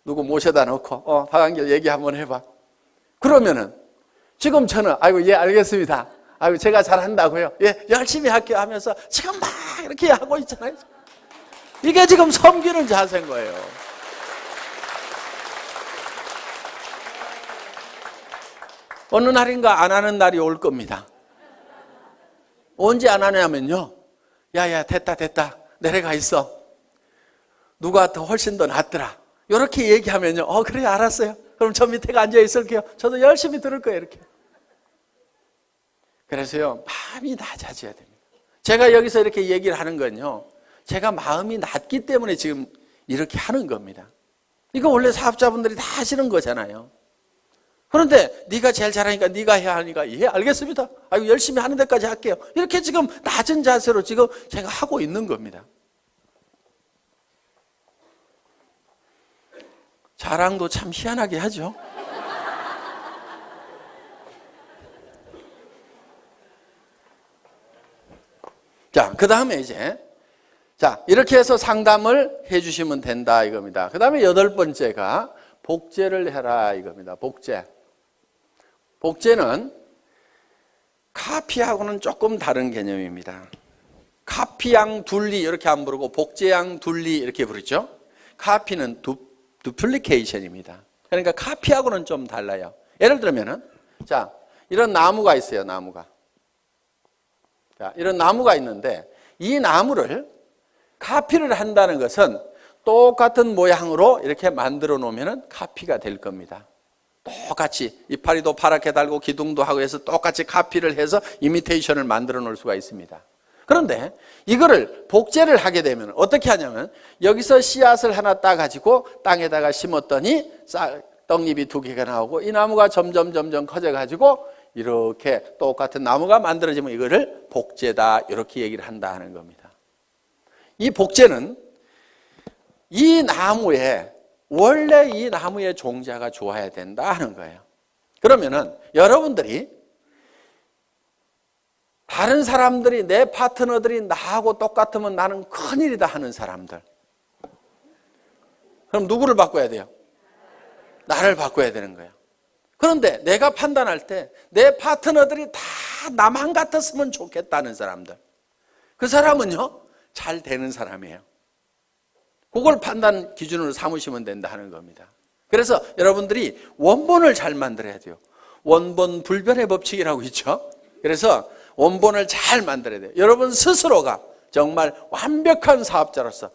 누구 모셔다 놓고 박한길 얘기 한번 해봐. 그러면은 지금 저는 아이고 예 알겠습니다, 아이고 제가 잘한다고요, 예 열심히 할게요 하면서 지금 막 이렇게 하고 있잖아요. 이게 지금 섬기는 자세인 거예요. 어느 날인가 안 하는 날이 올 겁니다. 언제 안 하냐면요, 야야 됐다 내려가 있어, 누가 더 훨씬 더 낫더라, 이렇게 얘기하면요, 그래 알았어요, 그럼 저 밑에 앉아 있을게요, 저도 열심히 들을 거예요, 이렇게. 그래서요, 마음이 낮아져야 됩니다. 제가 여기서 이렇게 얘기를 하는 건요, 제가 마음이 낮기 때문에 지금 이렇게 하는 겁니다. 이거 원래 사업자분들이 다 하시는 거잖아요. 그런데 네가 제일 잘하니까 네가 해야 하니까 예, 알겠습니다. 아이고, 열심히 하는 데까지 할게요. 이렇게 지금 낮은 자세로 지금 제가 하고 있는 겁니다. 자랑도 참 희한하게 하죠. 자, 그 다음에 이제 이렇게 해서 상담을 해주시면 된다 이겁니다. 그 다음에 8번째가 복제를 해라 이겁니다. 복제는 카피하고는 조금 다른 개념입니다. 카피양 둘리 이렇게 안 부르고 복제양 둘리 이렇게 부르죠. 카피는 두플리케이션입니다. 그러니까 카피하고는 좀 달라요. 예를 들면은 이런 나무가 있어요. 이런 나무가 있는데 이 나무를 카피를 한다는 것은 똑같은 모양으로 이렇게 만들어 놓으면 카피가 될 겁니다. 똑같이 이파리도 파랗게 달고 기둥도 하고 해서 똑같이 카피를 해서 이미테이션을 만들어 놓을 수가 있습니다. 그런데 이거를 복제를 하게 되면 어떻게 하냐면 여기서 씨앗을 하나 따가지고 땅에다가 심었더니 떡잎이 2개가 나오고 이 나무가 점점 커져가지고 이렇게 똑같은 나무가 만들어지면 이거를 복제다 이렇게 얘기를 한다 하는 겁니다. 이 복제는 원래 이 나무의 종자가 좋아야 된다 하는 거예요. 그러면은 여러분들이 다른 사람들이 내 파트너들이 나하고 똑같으면 나는 큰일이다 하는 사람들, 그럼 누구를 바꿔야 돼요? 나를 바꿔야 되는 거예요. 그런데 내가 판단할 때 내 파트너들이 다 나만 같았으면 좋겠다는 사람들, 그 사람은요 잘 되는 사람이에요. 그걸 판단 기준으로 삼으시면 된다 하는 겁니다. 그래서 여러분들이 원본을 잘 만들어야 돼요. 원본 불변의 법칙이라고 있죠. 그래서 원본을 잘 만들어야 돼요. 여러분 스스로가 정말 완벽한 사업자로서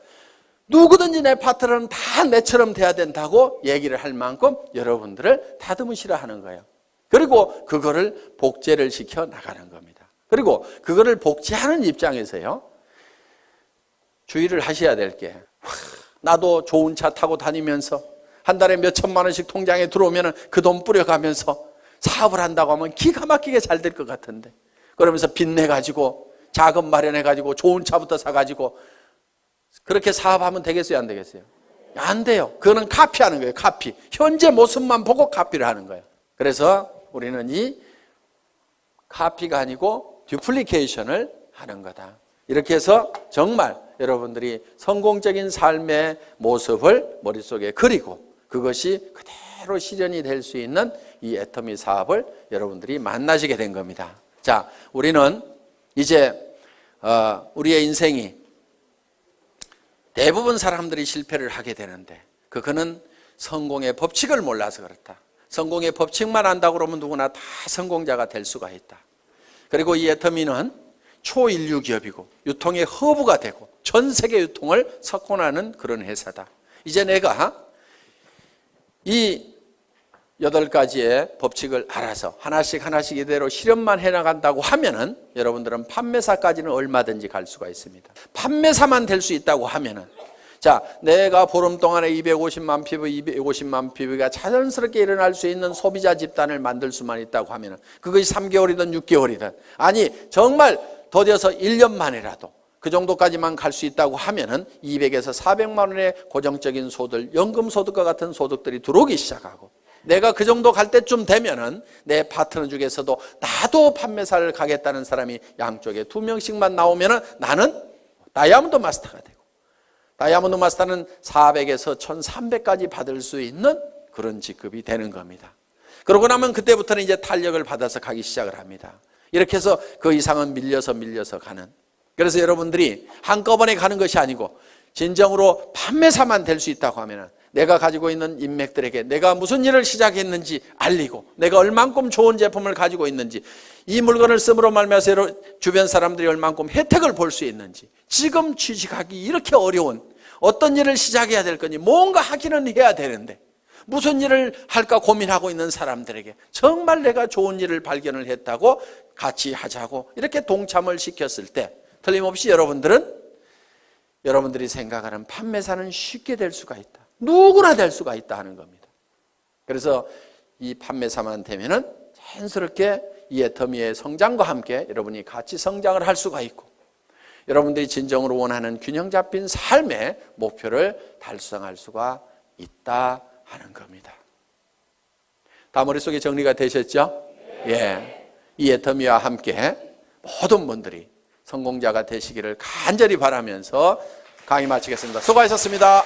누구든지 내 파트너는 다 내처럼 돼야 된다고 얘기를 할 만큼 여러분들을 다듬으시라 하는 거예요. 그리고 그거를 복제를 시켜 나가는 겁니다. 그리고 그거를 복제하는 입장에서요 주의를 하셔야 될 게, 나도 좋은 차 타고 다니면서 한 달에 몇 천만 원씩 통장에 들어오면 그 돈 뿌려가면서 사업을 한다고 하면 기가 막히게 잘 될 것 같은데, 그러면서 빚내가지고 자금 마련해가지고 좋은 차부터 사가지고 그렇게 사업하면 되겠어요? 안 되겠어요? 안 돼요. 그거는 카피하는 거예요. 카피. 현재 모습만 보고 카피를 하는 거예요. 그래서 우리는 이 카피가 아니고 듀플리케이션을 하는 거다. 이렇게 해서 정말 여러분들이 성공적인 삶의 모습을 머릿속에 그리고 그것이 그대로 실현이 될 수 있는 이 애터미 사업을 여러분들이 만나시게 된 겁니다. 자, 우리는 이제 우리의 인생이 대부분 사람들이 실패를 하게 되는데 그거는 성공의 법칙을 몰라서 그렇다. 성공의 법칙만 안다고 그러면 누구나 다 성공자가 될 수가 있다. 그리고 이 애터미는 초인류 기업이고 유통의 허브가 되고 전 세계 유통을 석권하는 그런 회사다. 이제 내가 이 8가지의 법칙을 알아서 하나씩 이대로 실현만 해나간다고 하면은 여러분들은 판매사까지는 얼마든지 갈 수가 있습니다. 판매사만 될 수 있다고 하면은, 자, 내가 보름 동안에 250만 피부가 자연스럽게 일어날 수 있는 소비자 집단을 만들 수만 있다고 하면은 그것이 3개월이든 6개월이든, 아니 정말 더뎌서 1년 만이라도 그 정도까지만 갈 수 있다고 하면은 200에서 400만 원의 고정적인 소득, 연금소득과 같은 소득들이 들어오기 시작하고, 내가 그 정도 갈 때쯤 되면은 내 파트너 중에서도 나도 판매사를 가겠다는 사람이 양쪽에 2명씩만 나오면은 나는 다이아몬드 마스터가 되고, 다이아몬드 마스터는 400에서 1300까지 받을 수 있는 그런 직급이 되는 겁니다. 그러고 나면 그때부터는 이제 탄력을 받아서 가기 시작을 합니다. 이렇게 해서 그 이상은 밀려서 가는. 그래서 여러분들이 한꺼번에 가는 것이 아니고 진정으로 판매사만 될 수 있다고 하면 내가 가지고 있는 인맥들에게 내가 무슨 일을 시작했는지 알리고, 내가 얼만큼 좋은 제품을 가지고 있는지, 이 물건을 씀으로 말미암아 주변 사람들이 얼만큼 혜택을 볼 수 있는지, 지금 취직하기 이렇게 어려운 어떤 일을 시작해야 될 건지, 뭔가 하기는 해야 되는데 무슨 일을 할까 고민하고 있는 사람들에게 정말 내가 좋은 일을 발견을 했다고 같이 하자고 이렇게 동참을 시켰을 때 틀림없이 여러분들이 생각하는 판매사는 쉽게 될 수가 있다. 누구나 될 수가 있다 하는 겁니다. 그래서 이 판매사만 되면은 자연스럽게 이 애터미의 성장과 함께 여러분이 같이 성장을 할 수가 있고, 여러분들이 진정으로 원하는 균형 잡힌 삶의 목표를 달성할 수가 있다 하는 겁니다. 다 머릿속에 정리가 되셨죠? 예. 이 애터미와 함께 모든 분들이 성공자가 되시기를 간절히 바라면서 강의 마치겠습니다. 수고하셨습니다.